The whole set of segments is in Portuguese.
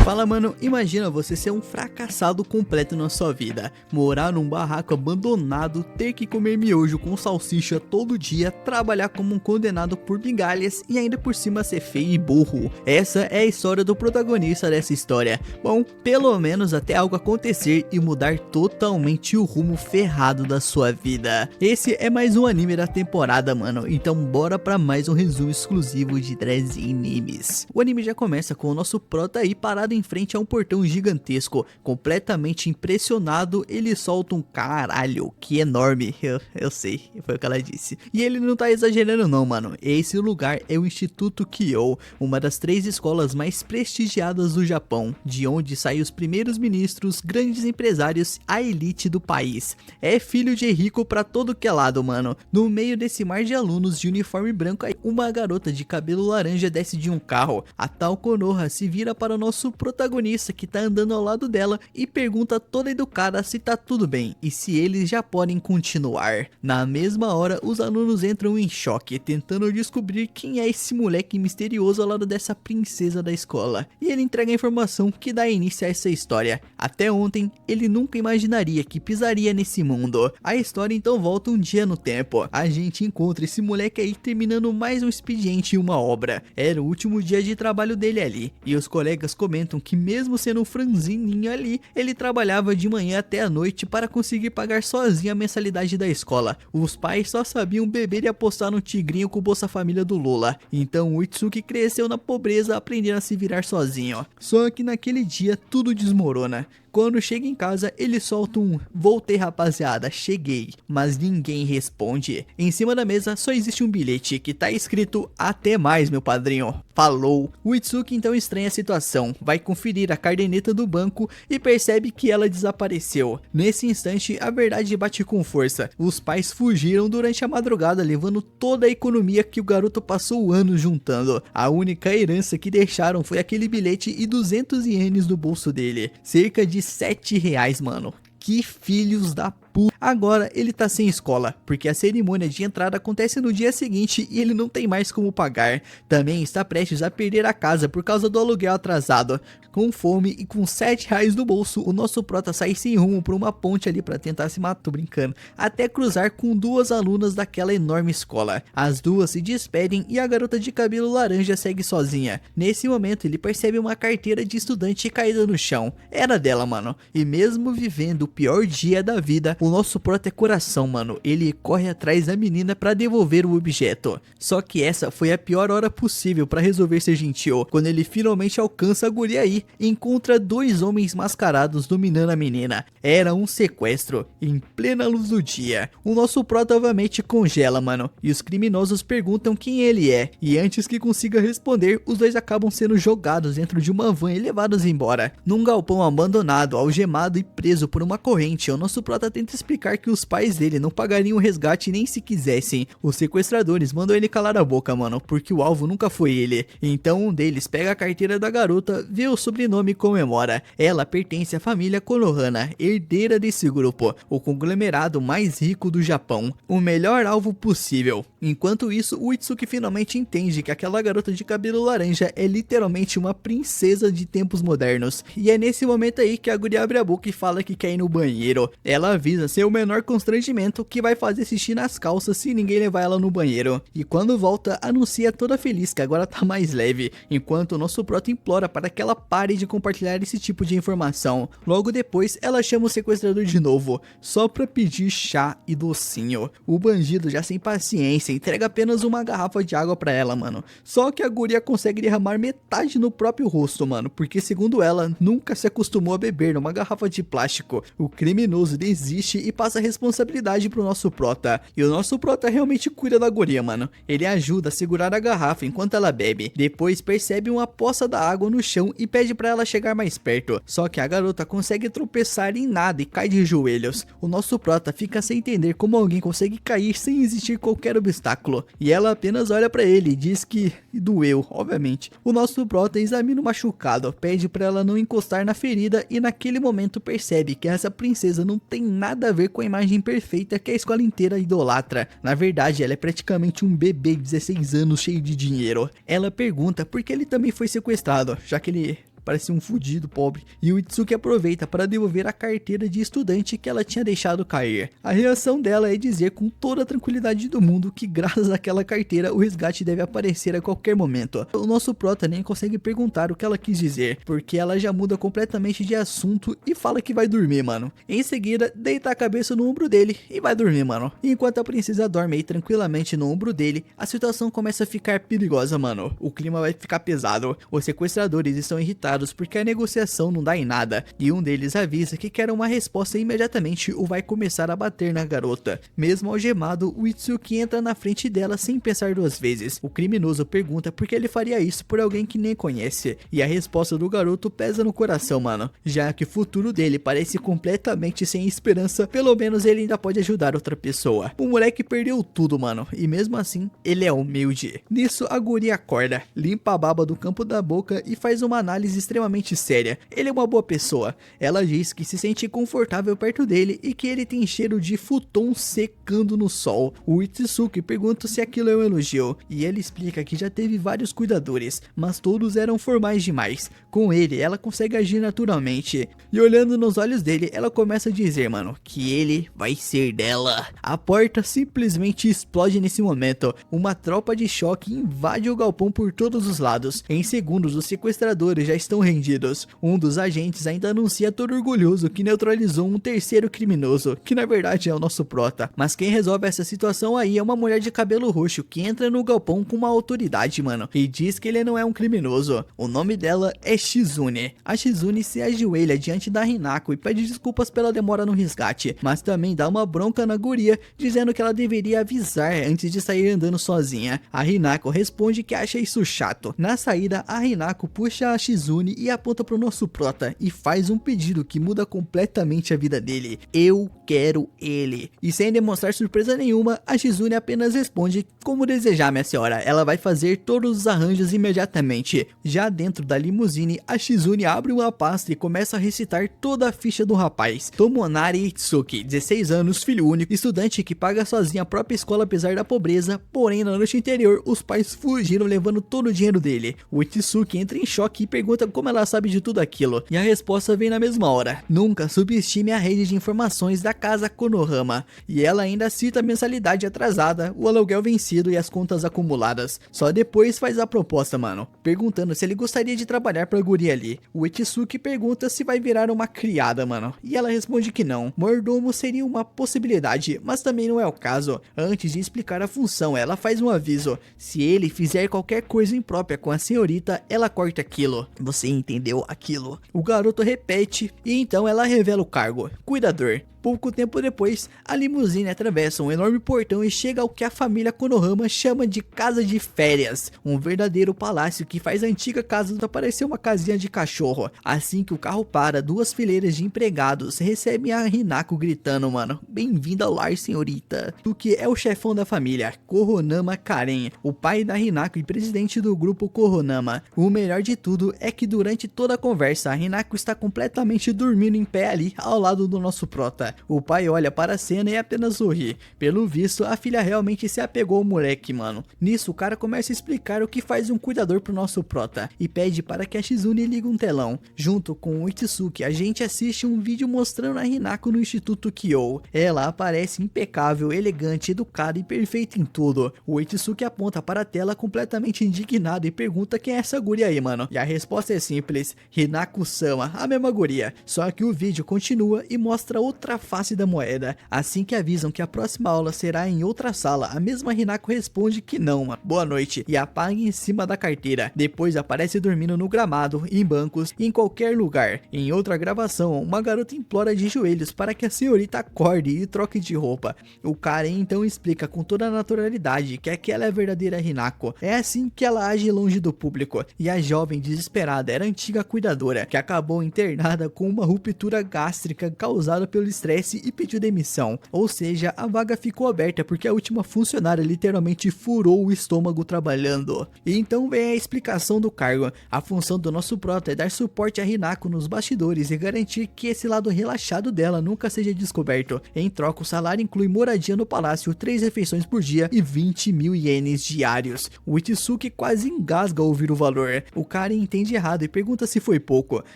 Fala mano, imagina você ser um fracassado completo na sua vida, morar num barraco abandonado, ter que comer miojo com salsicha todo dia, trabalhar como um condenado por migalhas e ainda por cima ser feio e burro. Essa é a história do protagonista dessa história. Bom, pelo menos até algo acontecer e mudar totalmente o rumo ferrado da sua vida. Esse é mais um anime da temporada, mano, então bora pra mais um resumo exclusivo de Dragon Animes. O anime já começa com o nosso prota aí parado em frente a um portão gigantesco. Completamente impressionado, ele solta um caralho, que enorme. Eu sei, foi o que ela disse. E ele não tá exagerando não, mano. Esse lugar é o Instituto Kyo, uma das 3 escolas mais prestigiadas do Japão, de onde saem os primeiros ministros, grandes empresários, a elite do país. É filho de rico pra todo que é lado, mano. No meio desse mar de alunos de uniforme branco, uma garota de cabelo laranja desce de um carro. A tal Konoha se vira para o nosso protagonista que tá andando ao lado dela e pergunta toda educada se tá tudo bem e se eles já podem continuar. Na mesma hora, os alunos entram em choque, tentando descobrir quem é esse moleque misterioso ao lado dessa princesa da escola. E ele entrega a informação que dá início a essa história. Até ontem, ele nunca imaginaria que pisaria nesse mundo. A história então volta um dia no tempo. A gente encontra esse moleque aí terminando mais um expediente e uma obra. Era o último dia de trabalho dele ali, e os colegas comentam que mesmo sendo um franzininho ali, ele trabalhava de manhã até a noite para conseguir pagar sozinho a mensalidade da escola. Os pais só sabiam beber e apostar no tigrinho com o Bolsa Família do Lula. Então o Itsuki cresceu na pobreza, aprendendo a se virar sozinho. Só que naquele dia tudo desmorona. Quando chega em casa, ele solta um "voltei rapaziada, cheguei", mas ninguém responde. Em cima da mesa só existe um bilhete que tá escrito "até mais, meu padrinho, falou". O Itsuki então estranha a situação, vai conferir a caderneta do banco e percebe que ela desapareceu. Nesse instante, a verdade bate com força. Os pais fugiram durante a madrugada, levando toda a economia que o garoto passou anos juntando. A única herança que deixaram foi aquele bilhete e 200 ienes no bolso dele, cerca de R$7, mano. Que filhos da puta. Agora ele tá sem escola, porque a cerimônia de entrada acontece no dia seguinte e ele não tem mais como pagar. Também está prestes a perder a casa por causa do aluguel atrasado. Com fome e com R$7 no bolso, o nosso prota sai sem rumo por uma ponte ali pra tentar se matar, tô brincando, até cruzar com 2 alunas daquela enorme escola. As duas se despedem e a garota de cabelo laranja segue sozinha. Nesse momento ele percebe uma carteira de estudante caída no chão. Era dela, mano. E mesmo vivendo o pior dia da vida, o nosso prota é coração, mano. Ele corre atrás da menina pra devolver o objeto. Só que essa foi a pior hora possível pra resolver ser gentil. Quando ele finalmente alcança a guria aí, encontra 2 homens mascarados dominando a menina. Era um sequestro, em plena luz do dia. O nosso prota obviamente congela, mano, e os criminosos perguntam quem ele é. E antes que consiga responder, os dois acabam sendo jogados dentro de uma van e levados embora. Num galpão abandonado, algemado e preso por uma corrente, o nosso prota tenta explicar que os pais dele não pagariam o resgate nem se quisessem. Os sequestradores mandam ele calar a boca, mano, porque o alvo nunca foi ele. Então um deles pega a carteira da garota, vê o sobrenome e comemora. Ela pertence à família Konohana, herdeira desse grupo, o conglomerado mais rico do Japão. O melhor alvo possível. Enquanto isso, o Itsuki finalmente entende que aquela garota de cabelo laranja é literalmente uma princesa de tempos modernos. E é nesse momento aí que a guria abre a boca e fala que quer ir no banheiro. Ela avisa sem o menor constrangimento que vai fazer xixi nas calças se ninguém levar ela no banheiro. E quando volta, anuncia toda feliz que agora tá mais leve, enquanto o nosso prota implora para que ela pare de compartilhar esse tipo de informação. Logo depois, ela chama o sequestrador de novo, só pra pedir chá e docinho. O bandido, já sem paciência, entrega apenas uma garrafa de água pra ela, mano. Só que a guria consegue derramar metade no próprio rosto, mano, porque segundo ela, nunca se acostumou a beber numa garrafa de plástico. O criminoso desiste e passa a responsabilidade pro nosso prota. E o nosso prota realmente cuida da guria, mano. Ele ajuda a segurar a garrafa enquanto ela bebe. Depois percebe uma poça da água no chão e pede pra ela chegar mais perto. Só que a garota consegue tropeçar em nada e cai de joelhos. O nosso prota fica sem entender como alguém consegue cair sem existir qualquer obstáculo. E ela apenas olha pra ele e diz que doeu, obviamente. O nosso prota examina o machucado, pede pra ela não encostar na ferida e naquele momento percebe que essa princesa não tem nada a ver com a imagem perfeita que a escola inteira idolatra. Na verdade, ela é praticamente um bebê de 16 anos cheio de dinheiro. Ela pergunta por que ele também foi sequestrado, já que ele parece um fudido pobre, e o Itsuki aproveita para devolver a carteira de estudante que ela tinha deixado cair. A reação dela é dizer com toda a tranquilidade do mundo que graças àquela carteira o resgate deve aparecer a qualquer momento. O nosso prota nem consegue perguntar o que ela quis dizer, porque ela já muda completamente de assunto e fala que vai dormir, mano. Em seguida, deita a cabeça no ombro dele e vai dormir, mano. Enquanto a princesa dorme aí tranquilamente no ombro dele, a situação começa a ficar perigosa, mano. O clima vai ficar pesado. Os sequestradores estão irritados porque a negociação não dá em nada, e um deles avisa que quer uma resposta imediatamente ou vai começar a bater na garota. Mesmo algemado, o Itsuki entra na frente dela sem pensar duas vezes. O criminoso pergunta por que ele faria isso por alguém que nem conhece, e a resposta do garoto pesa no coração, mano, já que o futuro dele parece completamente sem esperança. Pelo menos ele ainda pode ajudar outra pessoa. O moleque perdeu tudo, mano, e mesmo assim ele é humilde. Nisso a guria acorda, limpa a baba do campo da boca e faz uma análise extremamente séria. Ele é uma boa pessoa. Ela diz que se sente confortável perto dele e que ele tem cheiro de futon secando no sol. O Itsuki pergunta se aquilo é um elogio, e ele explica que já teve vários cuidadores, mas todos eram formais demais. Com ele, ela consegue agir naturalmente. E olhando nos olhos dele, ela começa a dizer, mano, que ele vai ser dela. A porta simplesmente explode nesse momento. Uma tropa de choque invade o galpão por todos os lados. Em segundos, os sequestradores já estão rendidos. Um dos agentes ainda anuncia todo orgulhoso que neutralizou um terceiro criminoso, que na verdade é o nosso prota. Mas quem resolve essa situação aí é uma mulher de cabelo roxo que entra no galpão com uma autoridade, mano, e diz que ele não é um criminoso. O nome dela é Shizune. A Shizune se ajoelha diante da Hinako e pede desculpas pela demora no resgate, mas também dá uma bronca na guria, dizendo que ela deveria avisar antes de sair andando sozinha. A Hinako responde que acha isso chato. Na saída, a Hinako puxa a Shizune e aponta pro nosso prota e faz um pedido que muda completamente a vida dele. Eu quero ele. E sem demonstrar surpresa nenhuma, a Shizune apenas responde como desejar, minha senhora. Ela vai fazer todos os arranjos imediatamente. Já dentro da limusine, a Shizune abre uma pasta e começa a recitar toda a ficha do rapaz. Tomonari Itsuki, 16 anos, filho único, estudante que paga sozinho a própria escola apesar da pobreza, porém na noite anterior os pais fugiram levando todo o dinheiro dele. O Itsuki entra em choque e pergunta como ela sabe de tudo aquilo, e a resposta vem na mesma hora. Nunca subestime a rede de informações da casa Konohama. E ela ainda cita a mensalidade atrasada, o aluguel vencido e as contas acumuladas. Só depois faz a proposta, mano, perguntando se ele gostaria de trabalhar pra guria ali. O Itsuki pergunta se vai virar uma criada, mano, e ela responde que não. Mordomo seria uma possibilidade, mas também não é o caso. Antes de explicar a função, ela faz um aviso: se ele fizer qualquer coisa imprópria com a senhorita, ela corta aquilo. Você entendeu aquilo? O garoto repete e então ela revela o cargo: cuidador. Pouco tempo depois, a limusine atravessa um enorme portão e chega ao que a família Konohama chama de casa de férias, um verdadeiro palácio que faz a antiga casa parecer uma casinha de cachorro. Assim que o carro para, duas fileiras de empregados recebem a Hinako gritando, mano: bem-vinda ao lar, senhorita. O que é o chefão da família, Koronama Karen, o pai da Hinako e presidente do grupo Koronama. O melhor de tudo é que durante toda a conversa, a Hinako está completamente dormindo em pé ali, ao lado do nosso prota. O pai olha para a cena e apenas sorri. Pelo visto, a filha realmente se apegou ao moleque, mano. Nisso, o cara começa a explicar o que faz um cuidador pro nosso prota e pede para que a Shizune ligue um telão. Junto com o Itsuki, a gente assiste um vídeo mostrando a Hinako no Instituto Kyo. Ela aparece impecável, elegante, educada e perfeita em tudo. O Itsuki aponta para a tela completamente indignado e pergunta quem é essa guria aí, mano. E a resposta é simples: Hinako-sama, a mesma guria. Só que o vídeo continua e mostra outra face da moeda. Assim que avisam que a próxima aula será em outra sala, a mesma Hinako responde que não, mano. Boa noite, e apaga em cima da carteira. Depois aparece dormindo no gramado, em bancos e em qualquer lugar. Em outra gravação, uma garota implora de joelhos para que a senhorita acorde e troque de roupa. O Karen então explica com toda a naturalidade que aquela é a verdadeira Hinako. É assim que ela age longe do público. E a jovem desesperada era a antiga cuidadora, que acabou internada com uma ruptura gástrica causada pelo estresse e pediu demissão. Ou seja, a vaga ficou aberta porque a última funcionária literalmente furou o estômago trabalhando. E então vem a explicação do cargo. A função do nosso prota é dar suporte a Hinako nos bastidores e garantir que esse lado relaxado dela nunca seja descoberto. Em troca, o salário inclui moradia no palácio, 3 refeições por dia e 20.000 ienes diários. O Itsuki quase engasga ao ouvir o valor. O cara entende errado indignado e pergunta se foi pouco.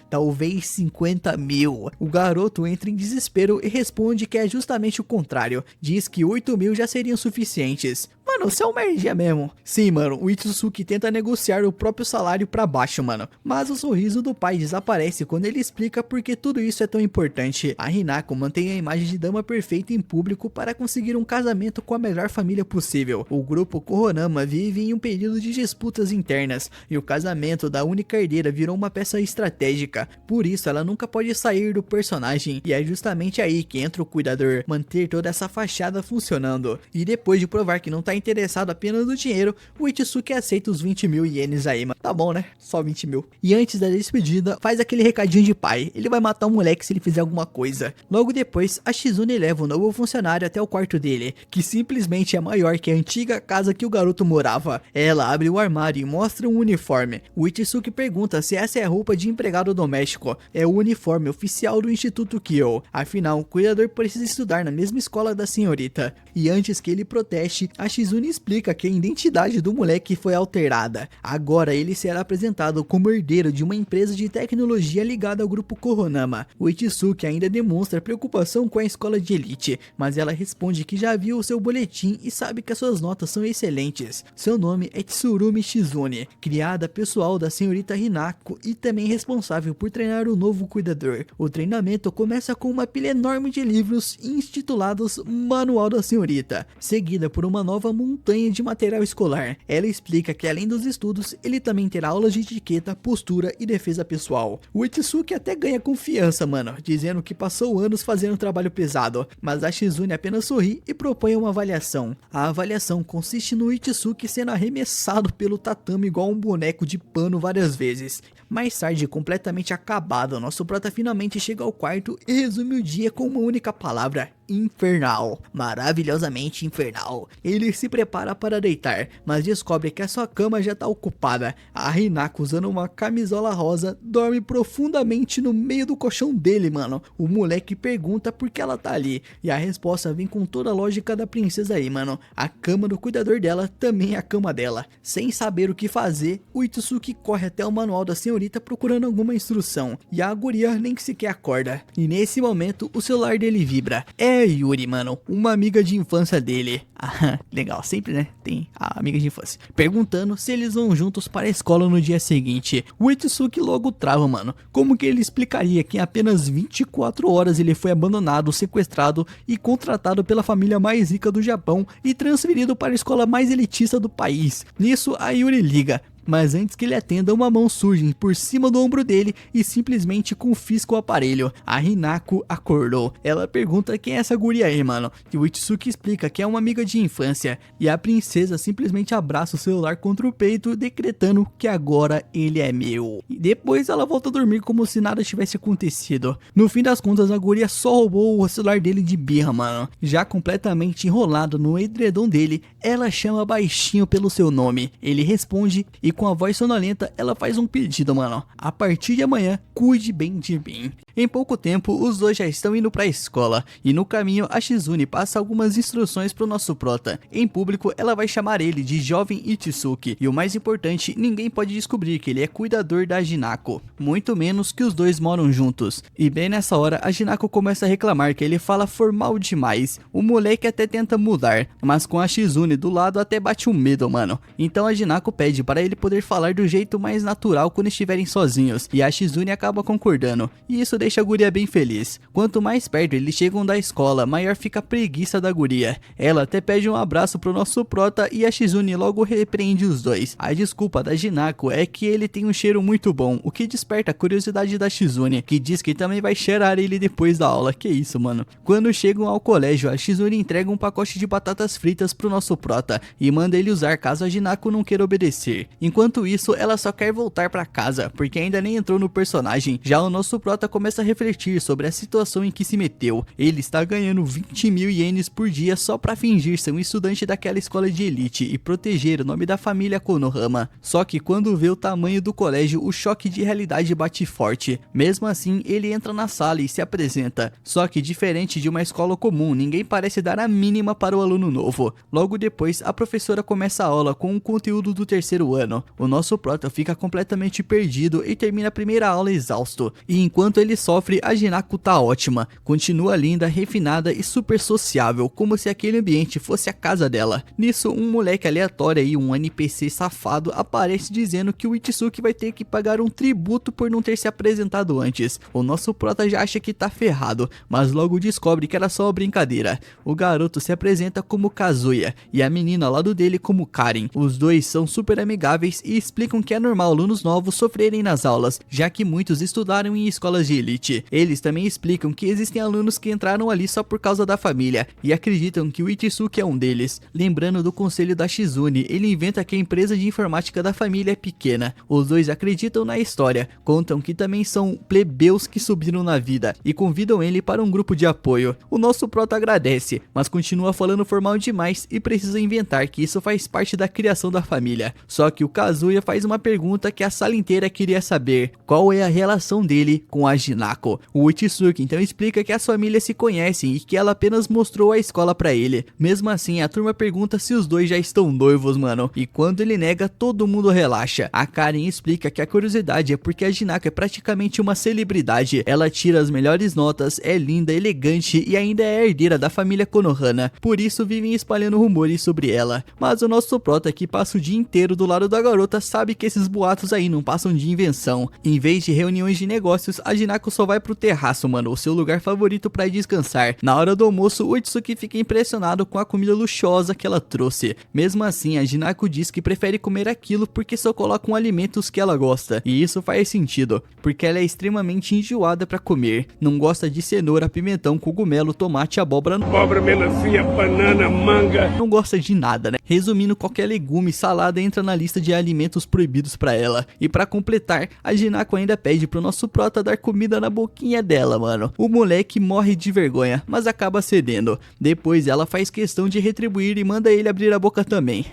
Talvez 50 mil. O garoto entra em desespero e responde que é justamente o contrário. Diz que 8 mil já seriam suficientes. Mano, você é um merdinha mesmo. Sim, mano, o Itsuki tenta negociar o próprio salário pra baixo, mano. Mas o sorriso do pai desaparece quando ele explica por que tudo isso é tão importante. A Hinako mantém a imagem de dama perfeita em público para conseguir um casamento com a melhor família possível. O grupo Koronama vive em um período de disputas internas, e o casamento da única herdeira virou uma peça estratégica. Por isso, ela nunca pode sair do personagem, e é justamente aí que entra o cuidador, manter toda essa fachada funcionando. E depois de provar que não tá interessado apenas no dinheiro, o Itsuki aceita os 20 mil ienes aí, mano. Tá bom, né? Só 20 mil. E antes da despedida, faz aquele recadinho de pai. Ele vai matar o moleque se ele fizer alguma coisa. Logo depois, a Shizune leva o novo funcionário até o quarto dele, que simplesmente é maior que a antiga casa que o garoto morava. Ela abre o armário e mostra um uniforme. O Itsuki pergunta se essa é a roupa de empregado doméstico. É o uniforme oficial do Instituto Kyo. Afinal, o cuidador precisa estudar na mesma escola da senhorita. E antes que ele proteste, a Shizune explica que a identidade do moleque foi alterada. Agora ele será apresentado como herdeiro de uma empresa de tecnologia ligada ao grupo Koronama. O Itsuki ainda demonstra preocupação com a escola de elite, mas ela responde que já viu o seu boletim e sabe que as suas notas são excelentes. Seu nome é Tsurumi Shizune, criada pessoal da senhorita Hinako e também responsável por treinar o novo cuidador. O treinamento começa com uma pilha enorme de livros intitulados Manual da Senhorita, seguida por uma nova montanha de material escolar. Ela explica que além dos estudos, ele também terá aulas de etiqueta, postura e defesa pessoal. O Itsuki até ganha confiança, mano, dizendo que passou anos fazendo um trabalho pesado, mas a Shizune apenas sorri e propõe uma avaliação. A avaliação consiste no Itsuki sendo arremessado pelo tatame igual um boneco de pano várias vezes. Mais tarde, completamente acabado, nosso prota finalmente chega ao quarto e resume o dia com uma única palavra: infernal. Maravilhosamente infernal. Ele se prepara para deitar, mas descobre que a sua cama já está ocupada. A Hinako, usando uma camisola rosa, dorme profundamente no meio do colchão dele, mano. O moleque pergunta por que ela tá ali, e a resposta vem com toda a lógica da princesa aí, mano. A cama do cuidador dela também é a cama dela. Sem saber o que fazer, o Itsuki corre até o manual da senhorita procurando alguma instrução, e a guria nem sequer acorda. E nesse momento, o celular dele vibra. É Yuri, mano, uma amiga de infância dele. Ah, legal, sempre, né? Tem a amiga de infância. Perguntando se eles vão juntos para a escola no dia seguinte. O Itsuki logo trava, mano. Como que ele explicaria que em apenas 24 horas ele foi abandonado, sequestrado e contratado pela família mais rica do Japão e transferido para a escola mais elitista do país? Nisso, a Yuri liga. Mas antes que ele atenda, uma mão surge por cima do ombro dele e simplesmente confisca o aparelho. A Hinako acordou. Ela pergunta quem é essa guria aí, mano. E o Itsuki explica que é uma amiga de infância. E a princesa simplesmente abraça o celular contra o peito, decretando que agora ele é meu. E depois ela volta a dormir como se nada tivesse acontecido. No fim das contas, a guria só roubou o celular dele de birra, mano. Já completamente enrolado no edredom dele, ela chama baixinho pelo seu nome. Ele responde e com a voz sonolenta, ela faz um pedido, mano. A partir de amanhã, cuide bem de mim. Em pouco tempo, os dois já estão indo pra escola. E no caminho, a Shizune passa algumas instruções pro nosso prota. Em público, ela vai chamar ele de jovem Itsuki. E o mais importante, ninguém pode descobrir que ele é cuidador da Hinako. Muito menos que os dois moram juntos. E bem nessa hora, a Hinako começa a reclamar que ele fala formal demais. O moleque até tenta mudar, mas com a Shizune do lado até bate um medo, mano. Então a Hinako pede para ele poder falar do jeito mais natural quando estiverem sozinhos, e a Shizune acaba concordando, e isso deixa a guria bem feliz. Quanto mais perto eles chegam da escola, maior fica a preguiça da guria. Ela até pede um abraço pro nosso prota e a Shizune logo repreende os dois. A desculpa da Hinako é que ele tem um cheiro muito bom, o que desperta a curiosidade da Shizune, que diz que também vai cheirar ele depois da aula. Que isso, mano. Quando chegam ao colégio, a Shizune entrega um pacote de batatas fritas pro nosso prota e manda ele usar caso a Hinako não queira obedecer. Enquanto isso, ela só quer voltar pra casa, porque ainda nem entrou no personagem. Já o nosso prota começa começa a refletir sobre a situação em que se meteu. Ele está ganhando 20 mil ienes por dia só pra fingir ser um estudante daquela escola de elite e proteger o nome da família Konohama. Só que quando vê o tamanho do colégio, o choque de realidade bate forte. Mesmo assim, ele entra na sala e se apresenta. Só que diferente de uma escola comum, ninguém parece dar a mínima para o aluno novo. Logo depois, a professora começa a aula com o conteúdo do terceiro ano. O nosso prota fica completamente perdido e termina a primeira aula exausto. E enquanto ele sofre, a Hinako tá ótima. Continua linda, refinada e super sociável, como se aquele ambiente fosse a casa dela. Nisso, um moleque aleatório e um NPC safado aparece dizendo que o Itsuki vai ter que pagar um tributo por não ter se apresentado antes. O nosso prota já acha que tá ferrado, mas logo descobre que era só uma brincadeira. O garoto se apresenta como Kazuya e a menina ao lado dele como Karen. Os dois são super amigáveis e explicam que é normal alunos novos sofrerem nas aulas, já que muitos estudaram em escolas de elite. Eles também explicam que existem alunos que entraram ali só por causa da família e acreditam que o Itsuki é um deles. Lembrando do conselho da Shizune, ele inventa que a empresa de informática da família é pequena. Os dois acreditam na história, contam que também são plebeus que subiram na vida e convidam ele para um grupo de apoio. O nosso prota agradece, mas continua falando formal demais e precisa inventar que isso faz parte da criação da família. Só que o Kazuya faz uma pergunta que a sala inteira queria saber: qual é a relação dele com a Hinako? O Itsuki então explica que as famílias se conhecem e que ela apenas mostrou a escola pra ele. Mesmo assim, a turma pergunta se os dois já estão noivos, mano, e quando ele nega, todo mundo relaxa. A Karen explica que a curiosidade é porque a Hinako é praticamente uma celebridade. Ela tira as melhores notas, é linda, elegante e ainda é herdeira da família Konohana, por isso vivem espalhando rumores sobre ela. Mas o nosso prota, que passa o dia inteiro do lado da garota, sabe que esses boatos aí não passam de invenção. Em vez de reuniões de negócios, a Hinako só vai pro terraço, mano, o seu lugar favorito pra descansar. Na hora do almoço, o Itsuki fica impressionado com a comida luxuosa que ela trouxe. Mesmo assim, a Hinako diz que prefere comer aquilo porque só colocam alimentos que ela gosta. E isso faz sentido, porque ela é extremamente enjoada pra comer. Não gosta de cenoura, pimentão, cogumelo, tomate, abóbora, melancia, banana, manga. Não gosta de nada, né? Resumindo, qualquer legume, salada entra na lista de alimentos proibidos pra ela. E pra completar, a Hinako ainda pede pro nosso prota dar comida na boquinha dela, mano. O moleque morre de vergonha, mas acaba cedendo. Depois ela faz questão de retribuir e manda ele abrir a boca também.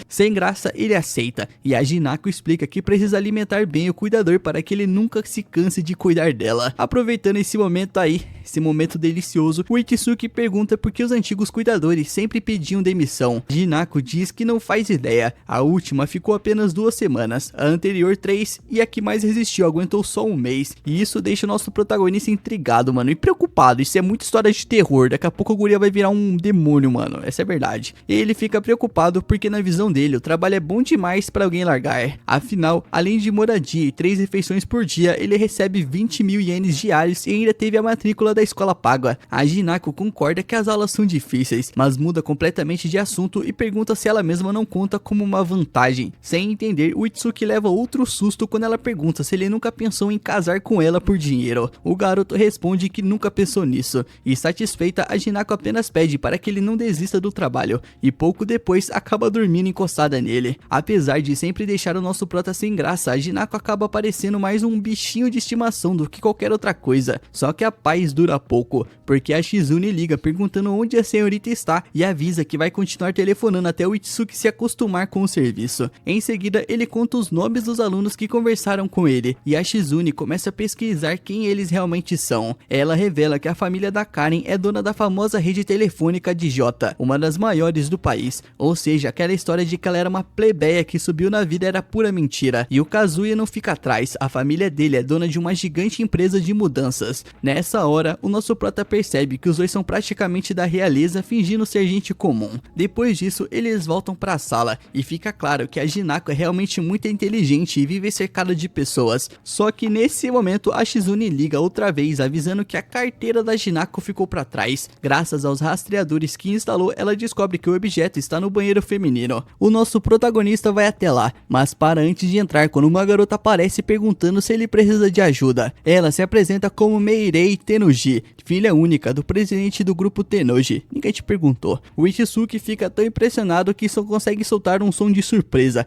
Sem graça, ele aceita. E a Hinako explica que precisa alimentar bem o cuidador para que ele nunca se canse de cuidar dela. Aproveitando esse momento aí, esse momento delicioso, o Itsuki pergunta por que os antigos cuidadores sempre pediam demissão. Hinako diz que não faz ideia. A última ficou apenas 2 semanas, a anterior 3 e a que mais resistiu aguentou só 1 mês. E isso deixa o nosso protagonista intrigado, mano, e preocupado. Isso é muita história de terror, daqui a pouco a guria vai virar um demônio, mano, essa é verdade. E ele fica preocupado porque na visão dele o trabalho é bom demais pra alguém largar. Afinal, além de moradia e 3 refeições por dia, ele recebe 20 mil ienes diários e ainda teve a matrícula da escola paga. A Hinako concorda que as aulas são difíceis, mas muda completamente de assunto e pergunta se ela mesma não conta como uma vantagem. Sem entender, o Itsuki leva outro susto quando ela pergunta se ele nunca pensou em casar com ela por dinheiro. O garoto responde que nunca pensou nisso, e satisfeita, a Hinako apenas pede para que ele não desista do trabalho, e pouco depois acaba dormindo encostada nele. Apesar de sempre deixar o nosso prota sem graça, a Hinako acaba parecendo mais um bichinho de estimação do que qualquer outra coisa. Só que a paz dura pouco, porque a Shizune liga perguntando onde a senhorita está e avisa que vai continuar telefonando até o Itsuki se acostumar com o serviço. Em seguida, ele conta os nomes dos alunos que conversaram com ele, e a Shizune começa a pesquisar quem eles realmente são. Ela revela que a família da Karen é dona da famosa rede telefônica de Jota, uma das maiores do país, ou seja, aquela história de que ela era uma plebeia que subiu na vida era pura mentira. E o Kazuya não fica atrás, a família dele é dona de uma gigante empresa de mudanças. Nessa hora, o nosso prota percebe que os dois são praticamente da realeza, fingindo ser gente comum. Depois disso, eles voltam pra sala e fica claro que a Hinako é realmente muito inteligente e vive cercada de pessoas. Só que nesse momento a Shizune liga outra vez avisando que a carteira da Hinako ficou pra trás. Graças aos rastreadores que instalou, ela descobre que o objeto está no banheiro feminino. O nosso protagonista vai até lá, mas para antes de entrar quando uma garota aparece perguntando se ele precisa de ajuda. Ela se apresenta como Meirei Tennoji, filha única do presidente do grupo Tennoji. Ninguém te perguntou. O Itsuki fica tão impressionado que só consegue soltar um som de surpresa,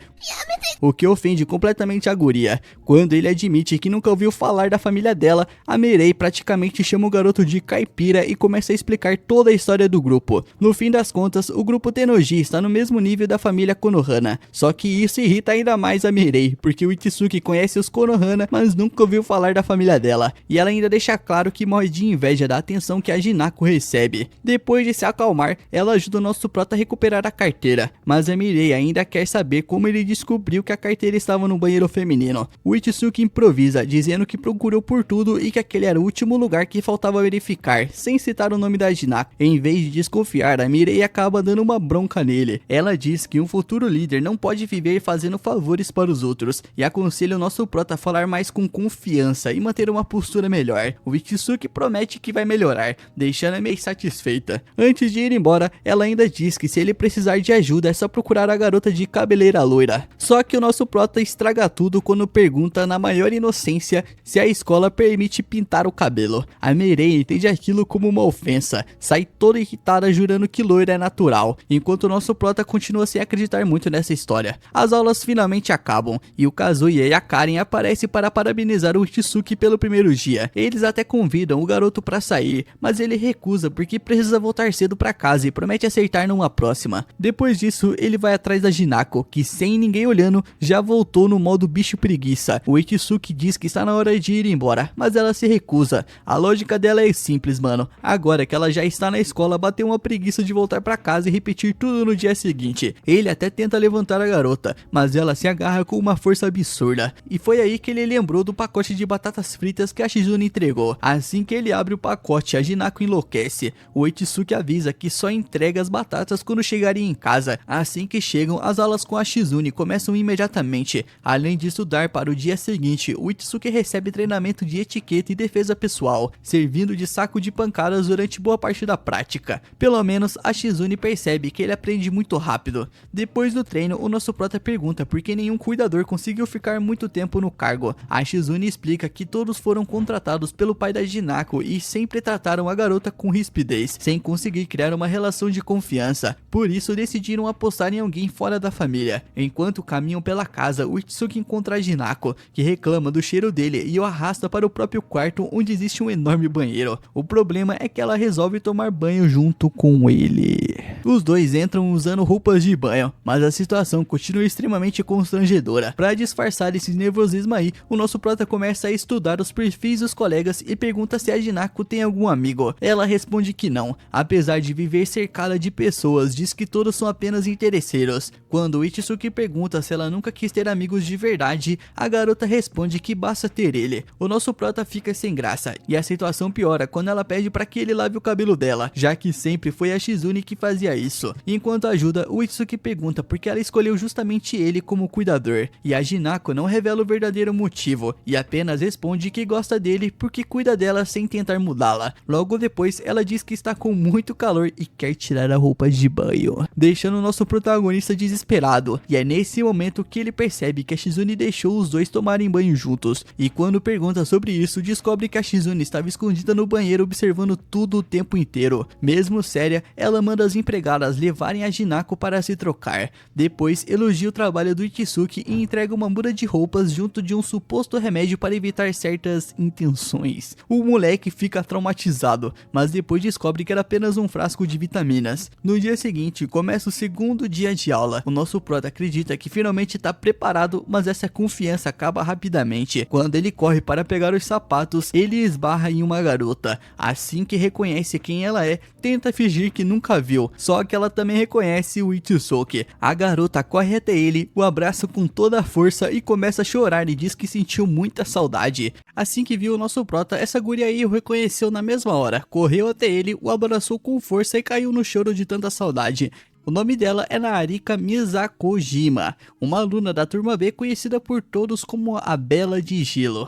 o que ofende completamente a guria. Quando ele admite que nunca ouviu falar da família dela, a Mirei praticamente chama o garoto de caipira e começa a explicar toda a história do grupo. No fim das contas, o grupo Tennoji está no mesmo nível da família Konohana, só que isso irrita ainda mais a Mirei, porque o Itsuki conhece os Konohana, mas nunca ouviu falar da família dela, e ela ainda deixa claro que morre de inveja da atenção que a Hinako recebe. Depois de se acalmar, ela ajuda o nosso prota a recuperar a carteira, mas a Mirei ainda quer saber como ele descobriu que a carteira estava no banheiro feminino. O Itsuki improvisa, dizendo que procurou por tudo e que aquele era o último lugar que faltava verificar, sem citar o nome da Hinako. Em vez de desconfiar, a Mirei acaba dando uma bronca nele. Ela diz que um futuro líder não pode viver fazendo favores para os outros, e aconselha o nosso prota a falar mais com confiança e manter uma postura melhor. O Itsuki promete que vai melhorar, deixando a Mei satisfeita. Antes de ir embora, ela ainda diz que se ele precisar de ajuda é só procurar a garota de cabeleira loira. Só que o nosso prota estraga tudo quando pergunta na maior inocência se a escola permite pintar o cabelo. A Mirei entende aquilo como uma ofensa, sai toda irritada jurando que loira é natural, enquanto o nosso prota continua sem acreditar muito nessa história. As aulas finalmente acabam e o Kazuya e a Karen aparecem para parabenizar o Itsuki pelo primeiro dia. Eles até convidam o garoto para sair, mas ele recusa porque precisa voltar cedo para casa e promete acertar numa próxima. Depois disso, ele vai atrás da Hinako, que sem ninguém olhando, já voltou no modo bicho preguiça. O Itsuki diz que está na hora de ir embora, mas ela se recusa. A lógica dela é simples, mano. Agora que ela já está na escola, bateu uma preguiça de voltar para casa e repetir tudo no dia seguinte. Ele até tenta levantar a garota, mas ela se agarra com uma força absurda. E foi aí que ele lembrou do pacote de batatas fritas que a Shizune entregou. Assim que ele abre o pacote, a Hinako enlouquece. O Itsuki avisa que só entrega as batatas quando chegarem em casa. Assim que chegam, as aulas com a Shizune começam imediatamente. Além de estudar para o dia seguinte, o Itsuki recebe treinamento de etiqueta e defesa pessoal, servindo de saco de pancadas durante boa parte da prática. Pelo menos a Shizune percebe que ele aprende muito rápido. Depois do treino, o nosso prota pergunta por que nenhum cuidador conseguiu ficar muito tempo no cargo. A Shizune explica que todos foram contratados pelo pai da Hinako e sempre trataram a garota com rispidez, sem conseguir criar uma relação de confiança. Por isso decidiram apostar em alguém fora da família. Enquanto caminham pela casa, o Itsuki encontra a Hinako, que reclama do cheiro dele e o arrasta para o próprio quarto, onde existe um enorme banheiro. O problema é que ela resolve tomar banho junto com ele. Os dois entram usando roupas de banho, mas a situação continua extremamente constrangedora. Para disfarçar esse nervosismo aí, o nosso prota começa a estudar os perfis dos colegas e pergunta se a Hinako tem algum amigo. Ela responde que não, apesar de viver cercada de pessoas, diz que todos são apenas interesseiros. Quando o Itsuki pergunta se ela nunca quis ter amigos de verdade, a garota responde que basta ter ele. O nosso prota fica sem graça, e a situação piora quando ela pede para que ele lave o cabelo dela, já que sempre foi a Shizune que fazia isso. Enquanto ajuda, o Itsuki pergunta por que ela escolheu justamente ele como cuidador, e a Hinako não revela o verdadeiro motivo, e apenas responde que gosta dele porque cuida dela sem tentar mudá-la. Logo depois, ela diz que está com muito calor e quer tirar a roupa de banho, deixando o nosso protagonista desesperado. E é nesse momento que ele percebe que a Shizune deixou os dois tomarem banho juntos, e quando pergunta sobre isso, descobre que a Shizune estava escondida no banheiro observando tudo o tempo inteiro. Mesmo séria, ela manda as empregadas levarem a Hinako para se trocar. Depois, elogia o trabalho do Itsuki e entrega uma muda de roupas junto de um suposto remédio para evitar certas intenções. O moleque fica traumatizado, mas depois descobre que era apenas um frasco de vitaminas. No dia seguinte, começa o segundo dia de aula. O nosso prota acredita que finalmente está preparado, mas essa confiança acaba rapidamente. Quando ele corre para pegar os sapatos, ele esbarra em uma garota. Assim que reconhece quem ela é, tenta fingir que nunca viu, só que ela também reconhece o Itsuki. A garota corre até ele, o abraça com toda a força e começa a chorar e diz que sentiu muita saudade. Assim que viu o nosso prota, essa guria aí o reconheceu na mesma hora, correu até ele, o abraçou com força e caiu no choro de tanta saudade. O nome dela é Narika Misakojima, uma aluna da turma B conhecida por todos como a Bela de Gelo.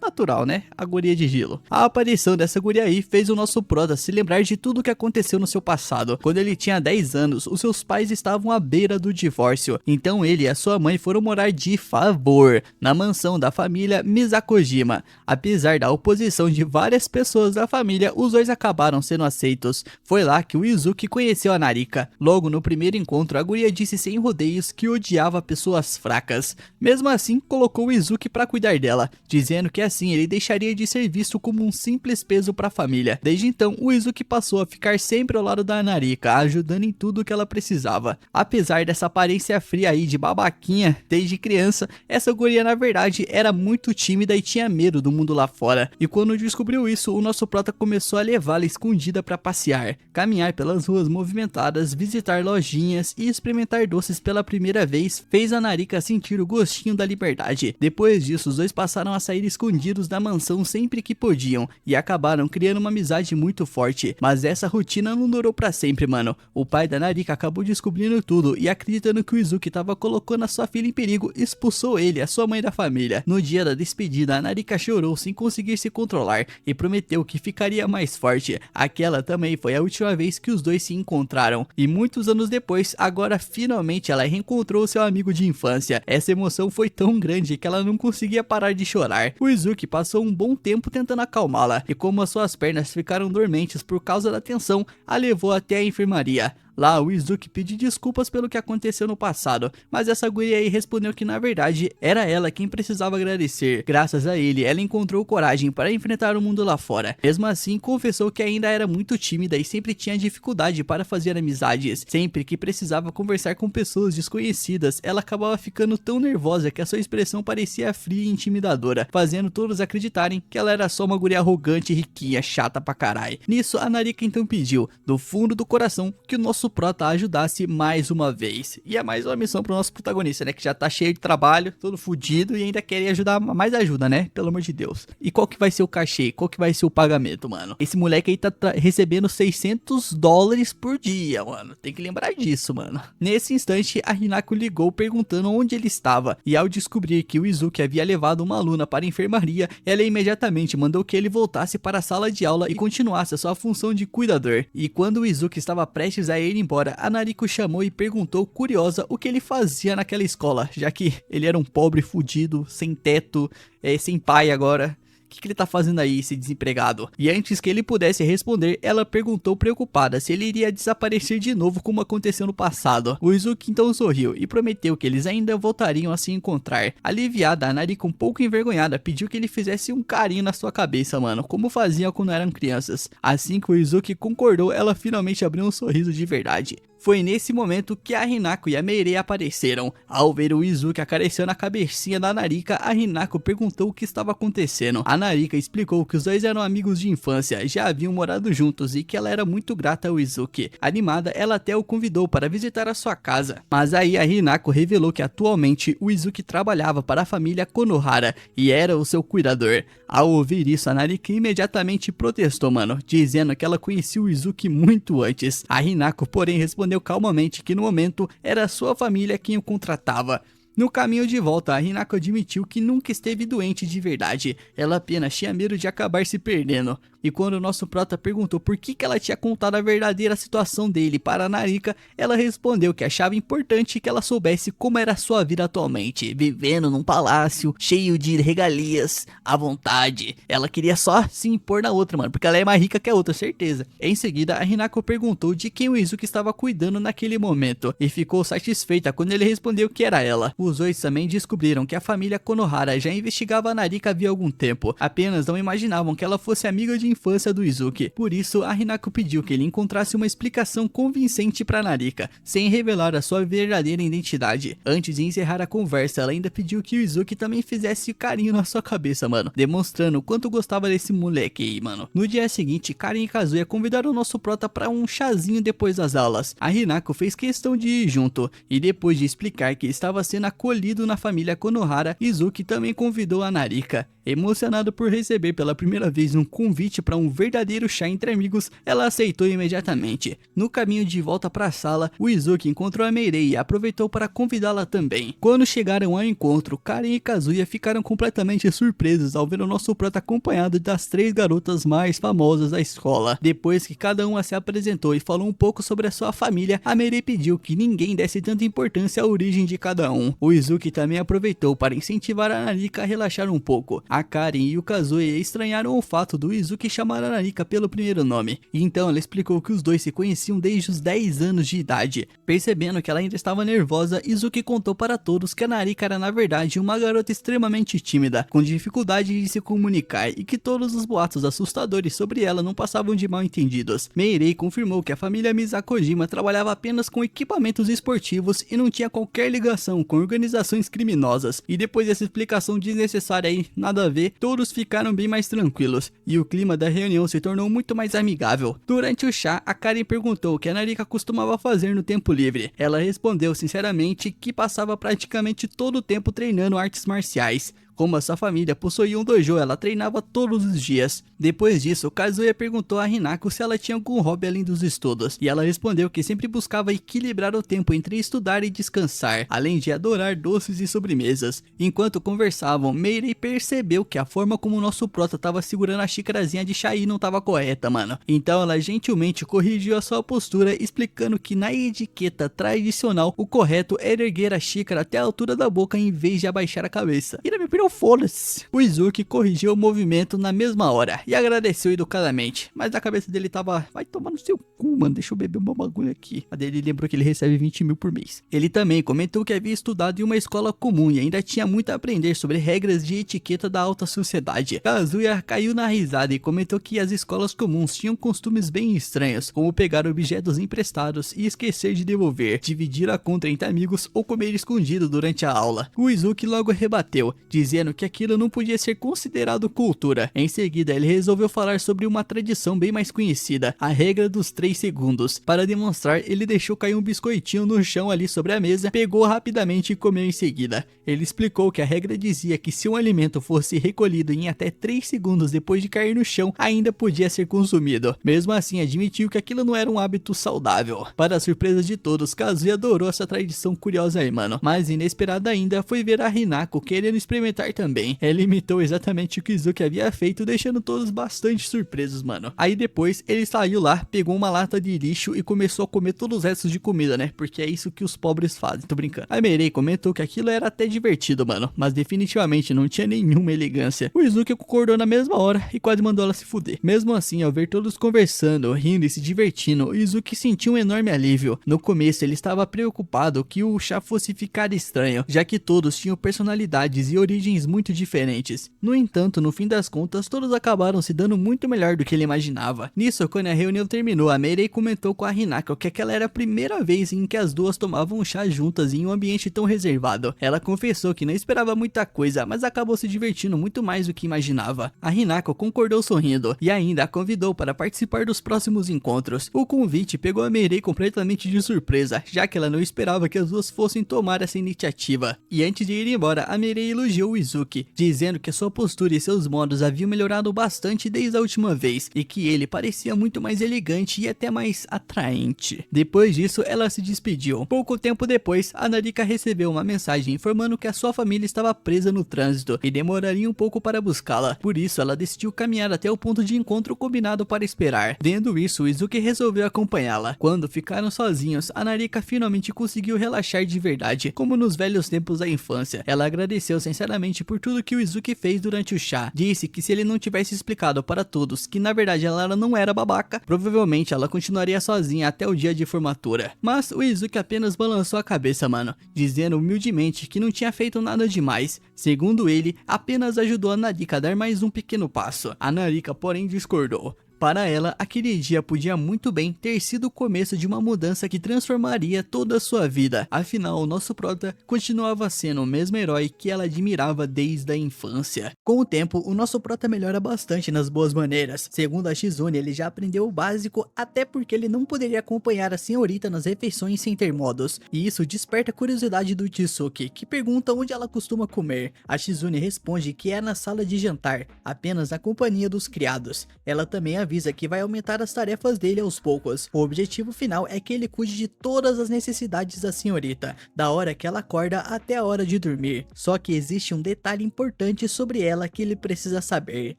Natural, né? A guria de gelo. A aparição dessa guria aí fez o nosso prota se lembrar de tudo o que aconteceu no seu passado. Quando ele tinha 10 anos, os seus pais estavam à beira do divórcio. Então ele e a sua mãe foram morar de favor na mansão da família Misakojima. Apesar da oposição de várias pessoas da família, os dois acabaram sendo aceitos. Foi lá que o Izuki conheceu a Narika. Logo no primeiro encontro, a guria disse sem rodeios que odiava pessoas fracas. Mesmo assim, colocou o Izuki para cuidar dela, dizendo que assim ele deixaria de ser visto como um simples peso para a família. Desde então, o Izuki passou a ficar sempre ao lado da Narika, ajudando em tudo que ela precisava. Apesar dessa aparência fria aí de babaquinha desde criança, essa guria na verdade era muito tímida e tinha medo do mundo lá fora. E quando descobriu isso, o nosso prota começou a levá-la escondida para passear, caminhar pelas ruas movimentadas, visitar lojinhas e experimentar doces pela primeira vez, fez a Narika sentir o gostinho da liberdade. Depois disso, os dois passaram a sair escondidos da mansão sempre que podiam e acabaram criando uma amizade muito forte. Mas essa rotina não durou pra sempre, mano. O pai da Narika acabou descobrindo tudo e acreditando que o Izuki tava colocando a sua filha em perigo, expulsou ele, a sua mãe da família. No dia da despedida, a Narika chorou sem conseguir se controlar e prometeu que ficaria mais forte. Aquela também foi a última vez que os dois se encontraram. E muitos anos depois, agora finalmente ela reencontrou seu amigo de infância. Essa emoção foi tão grande que ela não conseguia parar de chorar. O Izuki passou um bom tempo tentando acalmá-la, e como as suas pernas ficaram dormentes por causa da tensão, a levou até a enfermaria. Lá, o Izuki pediu desculpas pelo que aconteceu no passado, mas essa guria aí respondeu que na verdade era ela quem precisava agradecer. Graças a ele, ela encontrou coragem para enfrentar o mundo lá fora. Mesmo assim, confessou que ainda era muito tímida e sempre tinha dificuldade para fazer amizades. Sempre que precisava conversar com pessoas desconhecidas, ela acabava ficando tão nervosa que a sua expressão parecia fria e intimidadora, fazendo todos acreditarem que ela era só uma guria arrogante, riquinha, chata pra caralho. Nisso, a Narika então pediu, do fundo do coração, que o nosso prota ajudasse mais uma vez. E é mais uma missão pro nosso protagonista, né, que já tá cheio de trabalho, todo fudido e ainda quer ajudar, mais ajuda, né, pelo amor de Deus. E qual que vai ser o cachê? Qual que vai ser o pagamento, mano? Esse moleque aí tá recebendo $600 por dia, mano. Tem que lembrar disso, mano. Nesse instante, a Hinako ligou perguntando onde ele estava, e ao descobrir que o Izuki havia levado uma aluna para a enfermaria, ela imediatamente mandou que ele voltasse para a sala de aula e continuasse a sua função de cuidador. E quando o Izuki estava prestes a ir embora, a Nariko chamou e perguntou, curiosa, o que ele fazia naquela escola, já que ele era um pobre fudido, sem teto, sem pai agora. O que ele tá fazendo aí, esse desempregado? E antes que ele pudesse responder, ela perguntou preocupada se ele iria desaparecer de novo como aconteceu no passado. O Izuki então sorriu e prometeu que eles ainda voltariam a se encontrar. Aliviada, a Nariko, um pouco envergonhada, pediu que ele fizesse um carinho na sua cabeça, mano, como faziam quando eram crianças. Assim que o Izuki concordou, ela finalmente abriu um sorriso de verdade. Foi nesse momento que a Hinako e a Meirei apareceram. Ao ver o Izuki acariciando a cabecinha da Narika, a Hinako perguntou o que estava acontecendo. A Narika explicou que os dois eram amigos de infância, já haviam morado juntos e que ela era muito grata ao Izuki. Animada, ela até o convidou para visitar a sua casa. Mas aí a Hinako revelou que atualmente o Izuki trabalhava para a família Konohara e era o seu cuidador. Ao ouvir isso, a Narika imediatamente protestou, mano, dizendo que ela conhecia o Izuki muito antes. A Hinako, porém, respondeu calmamente que no momento era sua família quem o contratava. No caminho de volta, a Hinako admitiu que nunca esteve doente de verdade, ela apenas tinha medo de acabar se perdendo. E quando o nosso prota perguntou por que ela tinha contado a verdadeira situação dele para a Narika, ela respondeu que achava importante que ela soubesse como era a sua vida atualmente, vivendo num palácio cheio de regalias à vontade. Ela queria só se impor na outra, mano, porque ela é mais rica que a outra, certeza. Em seguida, a Hinako perguntou de quem o Izuki estava cuidando naquele momento e ficou satisfeita quando ele respondeu que era ela. Os dois também descobriram que a família Konohara já investigava a Narika havia algum tempo, apenas não imaginavam que ela fosse amiga de infância do Izuki. Por isso, a Hinako pediu que ele encontrasse uma explicação convincente para Narika, sem revelar a sua verdadeira identidade. Antes de encerrar a conversa, ela ainda pediu que o Izuki também fizesse carinho na sua cabeça, mano, demonstrando o quanto gostava desse moleque aí, mano. No dia seguinte, Karen e Kazuya convidaram o nosso prota para um chazinho depois das aulas. A Hinako fez questão de ir junto, e depois de explicar que estava sendo acolhido na família Konohara, Izuki também convidou a Narika. Emocionado por receber pela primeira vez um convite para um verdadeiro chá entre amigos, ela aceitou imediatamente. No caminho de volta para a sala, o Izuki encontrou a Meirei e aproveitou para convidá-la também. Quando chegaram ao encontro, Karen e Kazuya ficaram completamente surpresos ao ver o nosso prota acompanhado das 3 garotas mais famosas da escola. Depois que cada uma se apresentou e falou um pouco sobre a sua família, a Meirei pediu que ninguém desse tanta importância à origem de cada um. O Izuki também aproveitou para incentivar a Narika a relaxar um pouco. A Karen e o Kazuya estranharam o fato do Izuki chamar a Narika pelo primeiro nome, e então ela explicou que os dois se conheciam desde os 10 anos de idade. Percebendo que ela ainda estava nervosa, Izuki contou para todos que a Narika era na verdade uma garota extremamente tímida, com dificuldade de se comunicar, e que todos os boatos assustadores sobre ela não passavam de mal entendidos. Meirei confirmou que a família Misakojima trabalhava apenas com equipamentos esportivos e não tinha qualquer ligação com organizações criminosas, e depois dessa explicação desnecessária aí, nada a ver, todos ficaram bem mais tranquilos, e o clima da reunião se tornou muito mais amigável. Durante o chá, a Karen perguntou o que a Narika costumava fazer no tempo livre. Ela respondeu sinceramente que passava praticamente todo o tempo treinando artes marciais. Como a sua família possuía um dojo, ela treinava todos os dias. Depois disso, Kazuya perguntou a Hinako se ela tinha algum hobby além dos estudos, e ela respondeu que sempre buscava equilibrar o tempo entre estudar e descansar, além de adorar doces e sobremesas. Enquanto conversavam, Meirei percebeu que a forma como o nosso prota estava segurando a xícarazinha de chá não estava correta, mano. Então ela gentilmente corrigiu a sua postura, explicando que na etiqueta tradicional, o correto era erguer a xícara até a altura da boca em vez de abaixar a cabeça. E na minha opinião, foda-se. O Izuki corrigiu o movimento na mesma hora e agradeceu educadamente, mas na cabeça dele tava: vai tomar no seu cu, mano, deixa eu beber um bagulho aqui. A dele lembrou que ele recebe 20 mil por mês. Ele também comentou que havia estudado em uma escola comum e ainda tinha muito a aprender sobre regras de etiqueta da alta sociedade. Kazuya caiu na risada e comentou que as escolas comuns tinham costumes bem estranhos, como pegar objetos emprestados e esquecer de devolver, dividir a conta entre amigos ou comer escondido durante a aula. O Izuki logo rebateu, dizendo que aquilo não podia ser considerado cultura. Em seguida, ele resolveu falar sobre uma tradição bem mais conhecida, a regra dos 3 segundos. Para demonstrar, ele deixou cair um biscoitinho no chão ali sobre a mesa, pegou rapidamente e comeu em seguida. Ele explicou que a regra dizia que se um alimento fosse recolhido em até 3 segundos depois de cair no chão, ainda podia ser consumido. Mesmo assim, admitiu que aquilo não era um hábito saudável. Para a surpresa de todos, Kazuya adorou essa tradição curiosa aí, mano. Mas inesperada ainda foi ver a Hinako querendo experimentar também. Ela imitou exatamente o que Izuki havia feito, deixando todos bastante surpresos, mano. Aí depois ele saiu lá, pegou uma lata de lixo e começou a comer todos os restos de comida, né? Porque é isso que os pobres fazem, tô brincando. A Meirei comentou que aquilo era até divertido, mano, mas definitivamente não tinha nenhuma elegância. O Izuki concordou na mesma hora e quase mandou ela se fuder. Mesmo assim, ao ver todos conversando, rindo e se divertindo, o Izuki sentiu um enorme alívio. No começo ele estava preocupado que o chá fosse ficar estranho, já que todos tinham personalidades e origens muito diferentes. No entanto, no fim das contas, todos acabaram se dando muito melhor do que ele imaginava. Nisso, quando a reunião terminou, a Meirei comentou com a Hinako que aquela era a primeira vez em que as duas tomavam chá juntas em um ambiente tão reservado. Ela confessou que não esperava muita coisa, mas acabou se divertindo muito mais do que imaginava. A Hinako concordou sorrindo e ainda a convidou para participar dos próximos encontros. O convite pegou a Meirei completamente de surpresa, já que ela não esperava que as duas fossem tomar essa iniciativa. E antes de ir embora, a Meirei elogiou o Izuki, dizendo que sua postura e seus modos haviam melhorado bastante desde a última vez, e que ele parecia muito mais elegante e até mais atraente. Depois disso, ela se despediu. Pouco tempo depois, a Narika recebeu uma mensagem informando que a sua família estava presa no trânsito e demoraria um pouco para buscá-la. Por isso, ela decidiu caminhar até o ponto de encontro combinado para esperar. Vendo isso, Izuki resolveu acompanhá-la. Quando ficaram sozinhos, a Narika finalmente conseguiu relaxar de verdade, como nos velhos tempos da infância. Ela agradeceu sinceramente por tudo que o Izuki fez durante o chá. Disse que se ele não tivesse explicado para todos que na verdade ela não era babaca, provavelmente ela continuaria sozinha até o dia de formatura. Mas o Izuki apenas balançou a cabeça, mano, dizendo humildemente que não tinha feito nada demais. Segundo ele, apenas ajudou a Narika a dar mais um pequeno passo. A Narika, porém, discordou. Para ela, aquele dia podia muito bem ter sido o começo de uma mudança que transformaria toda a sua vida. Afinal, o nosso prota continuava sendo o mesmo herói que ela admirava desde a infância. Com o tempo, o nosso prota melhora bastante nas boas maneiras. Segundo a Shizune, ele já aprendeu o básico, até porque ele não poderia acompanhar a senhorita nas refeições sem ter modos. E isso desperta a curiosidade do Tsuki, que pergunta onde ela costuma comer. A Shizune responde que é na sala de jantar, apenas na companhia dos criados. Ela também avisa avisa que vai aumentar as tarefas dele aos poucos. O objetivo final é que ele cuide de todas as necessidades da senhorita, da hora que ela acorda até a hora de dormir. Só que existe um detalhe importante sobre ela que ele precisa saber.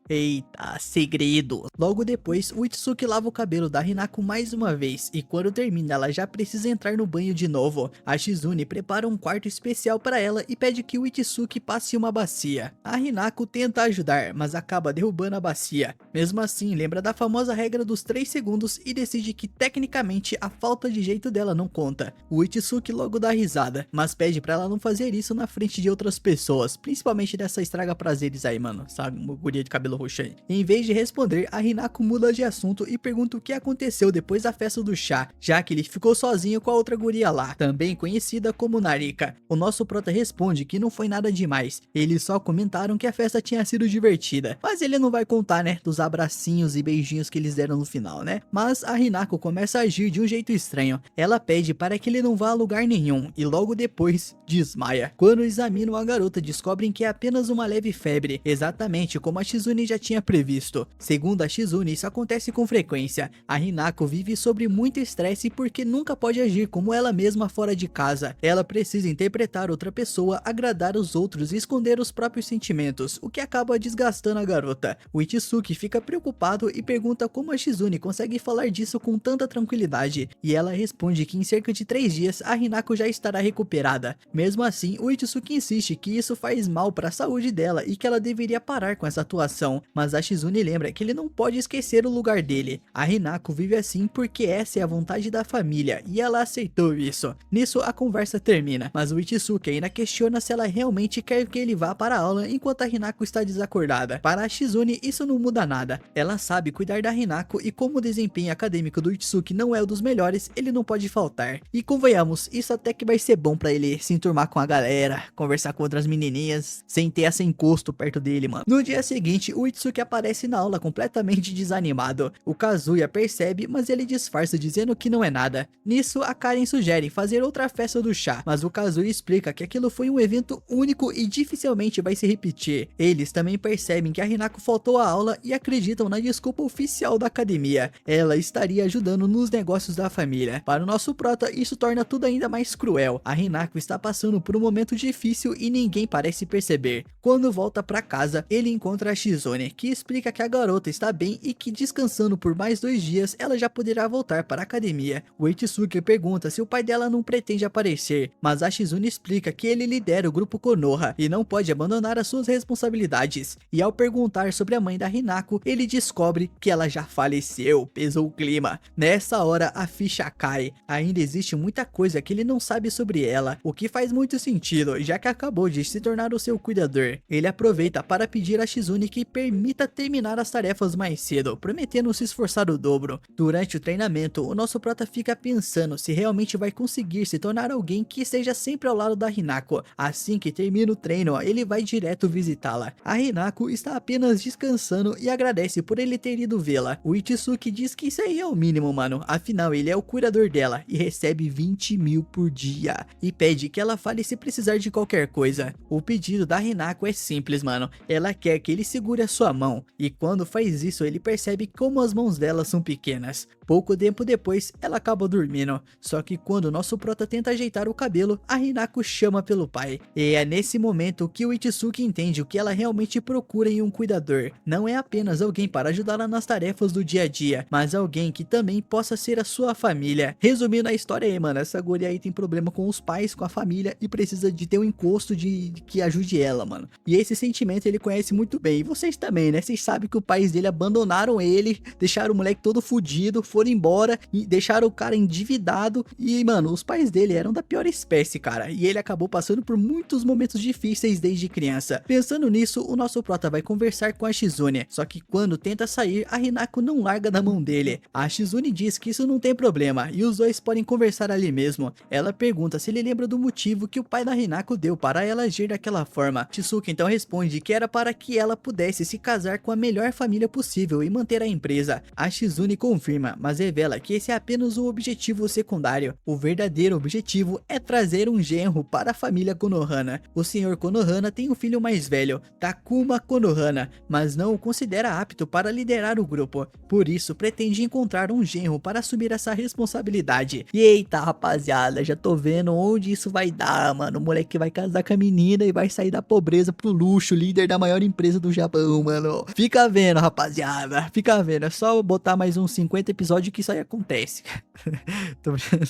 Eita, segredo! Logo depois, o Itsuki lava o cabelo da Hinako mais uma vez, e quando termina ela já precisa entrar no banho de novo. A Shizune prepara um quarto especial para ela e pede que o Itsuki passe uma bacia. A Hinako tenta ajudar, mas acaba derrubando a bacia. Mesmo assim, lembra da famosa regra dos 3 segundos e decide que tecnicamente a falta de jeito dela não conta. O Itsuki logo dá risada, mas pede pra ela não fazer isso na frente de outras pessoas, principalmente dessa estraga prazeres aí, mano, sabe, uma guria de cabelo roxo aí. Em vez de responder, a Hinako muda de assunto e pergunta o que aconteceu depois da festa do chá, já que ele ficou sozinho com a outra guria lá, também conhecida como Narika. O nosso prota responde que não foi nada demais, eles só comentaram que a festa tinha sido divertida, mas ele não vai contar, né, dos abracinhos e beijinhos que eles deram no final, né. Mas a Hinako começa a agir de um jeito estranho, ela pede para que ele não vá a lugar nenhum e logo depois desmaia. Quando examinam a garota, descobrem que é apenas uma leve febre, exatamente como a Shizune já tinha previsto. Segundo a Shizune, isso acontece com frequência. A Hinako vive sobre muito estresse porque nunca pode agir como ela mesma fora de casa. Ela precisa interpretar outra pessoa, agradar os outros e esconder os próprios sentimentos, o que acaba desgastando a garota. O Itsuki fica preocupado e pergunta como a Shizune consegue falar disso com tanta tranquilidade, e ela responde que em cerca de 3 dias a Hinako já estará recuperada. Mesmo assim, o Itsuki insiste que isso faz mal para a saúde dela e que ela deveria parar com essa atuação, mas a Shizune lembra que ele não pode esquecer o lugar dele. A Hinako vive assim porque essa é a vontade da família e ela aceitou isso. Nisso a conversa termina, mas o Itsuki ainda questiona se ela realmente quer que ele vá para a aula enquanto a Hinako está desacordada. Para a Shizune isso não muda nada, ela sabe cuidar da Hinako e como o desempenho acadêmico do Itsuki não é o dos melhores, ele não pode faltar. E convenhamos, isso até que vai ser bom pra ele se enturmar com a galera, conversar com outras menininhas, sem ter essa encosto perto dele, mano. No dia seguinte, o Itsuki aparece na aula completamente desanimado. O Kazuya percebe, mas ele disfarça dizendo que não é nada. Nisso, a Karen sugere fazer outra festa do chá, mas o Kazuya explica que aquilo foi um evento único e dificilmente vai se repetir. Eles também percebem que a Hinako faltou à aula e acreditam na desculpa oficial da academia. Ela estaria ajudando nos negócios da família. Para o nosso prota, isso torna tudo ainda mais cruel. A Hinako está passando por um momento difícil e ninguém parece perceber. Quando volta para casa, ele encontra a Shizune, que explica que a garota está bem e que descansando por mais 2 dias, ela já poderá voltar para a academia. O Itsuki pergunta se o pai dela não pretende aparecer, mas a Shizune explica que ele lidera o grupo Konoha e não pode abandonar as suas responsabilidades. E ao perguntar sobre a mãe da Hinako, ele descobre que ela já faleceu. Pesou o clima. Nessa hora, a ficha cai. Ainda existe muita coisa que ele não sabe sobre ela, o que faz muito sentido, já que acabou de se tornar o seu cuidador. Ele aproveita para pedir a Shizune que permita terminar as tarefas mais cedo, prometendo se esforçar o dobro. Durante o treinamento, o nosso prota fica pensando se realmente vai conseguir se tornar alguém que esteja sempre ao lado da Hinako. Assim que termina o treino, ele vai direto visitá-la. A Hinako está apenas descansando e agradece por ele ter ido vê-la. O Itsuki diz que isso aí é o mínimo, mano, afinal ele é o cuidador dela e recebe 20 mil por dia, e pede que ela fale se precisar de qualquer coisa. O pedido da Hinako é simples, mano, ela quer que ele segure a sua mão, e quando faz isso ele percebe como as mãos dela são pequenas. Pouco tempo depois, ela acaba dormindo, só que quando o nosso prota tenta ajeitar o cabelo, a Hinako chama pelo pai, e é nesse momento que o Itsuki entende o que ela realmente procura em um cuidador. Não é apenas alguém para ajudá-la nas tarefas do dia a dia, mas alguém que também possa ser a sua família. Resumindo a história aí, mano, essa guria aí tem problema com os pais, com a família, e precisa de ter um encosto de que ajude ela, mano. E esse sentimento ele conhece muito bem, e vocês também, né? Vocês sabem que os pais dele abandonaram ele, deixaram o moleque todo fudido, foram embora e deixaram o cara endividado. E, mano, os pais dele eram da pior espécie, cara, e ele acabou passando por muitos momentos difíceis desde criança. Pensando nisso, o nosso prota vai conversar com a Shizune, só que quando tenta sair, a Hinako não larga da mão dele. A Shizune diz que isso não tem problema e os dois podem conversar ali mesmo. Ela pergunta se ele lembra do motivo que o pai da Hinako deu para ela agir daquela forma. Itsuki então responde que era para que ela pudesse se casar com a melhor família possível e manter a empresa. A Shizune confirma, mas revela que esse é apenas o objetivo secundário. O verdadeiro objetivo é trazer um genro para a família Konohana. O Sr. Konohana tem um filho mais velho, Takuma Konohana, mas não o considera apto para liderar o grupo. Por isso, pretende encontrar um genro para assumir essa responsabilidade. E eita, rapaziada, já tô vendo onde isso vai dar, mano. O moleque vai casar com a menina e vai sair da pobreza pro luxo, líder da maior empresa do Japão, mano. Fica vendo, rapaziada. Fica vendo. É só botar mais uns 50 episódios que isso aí acontece.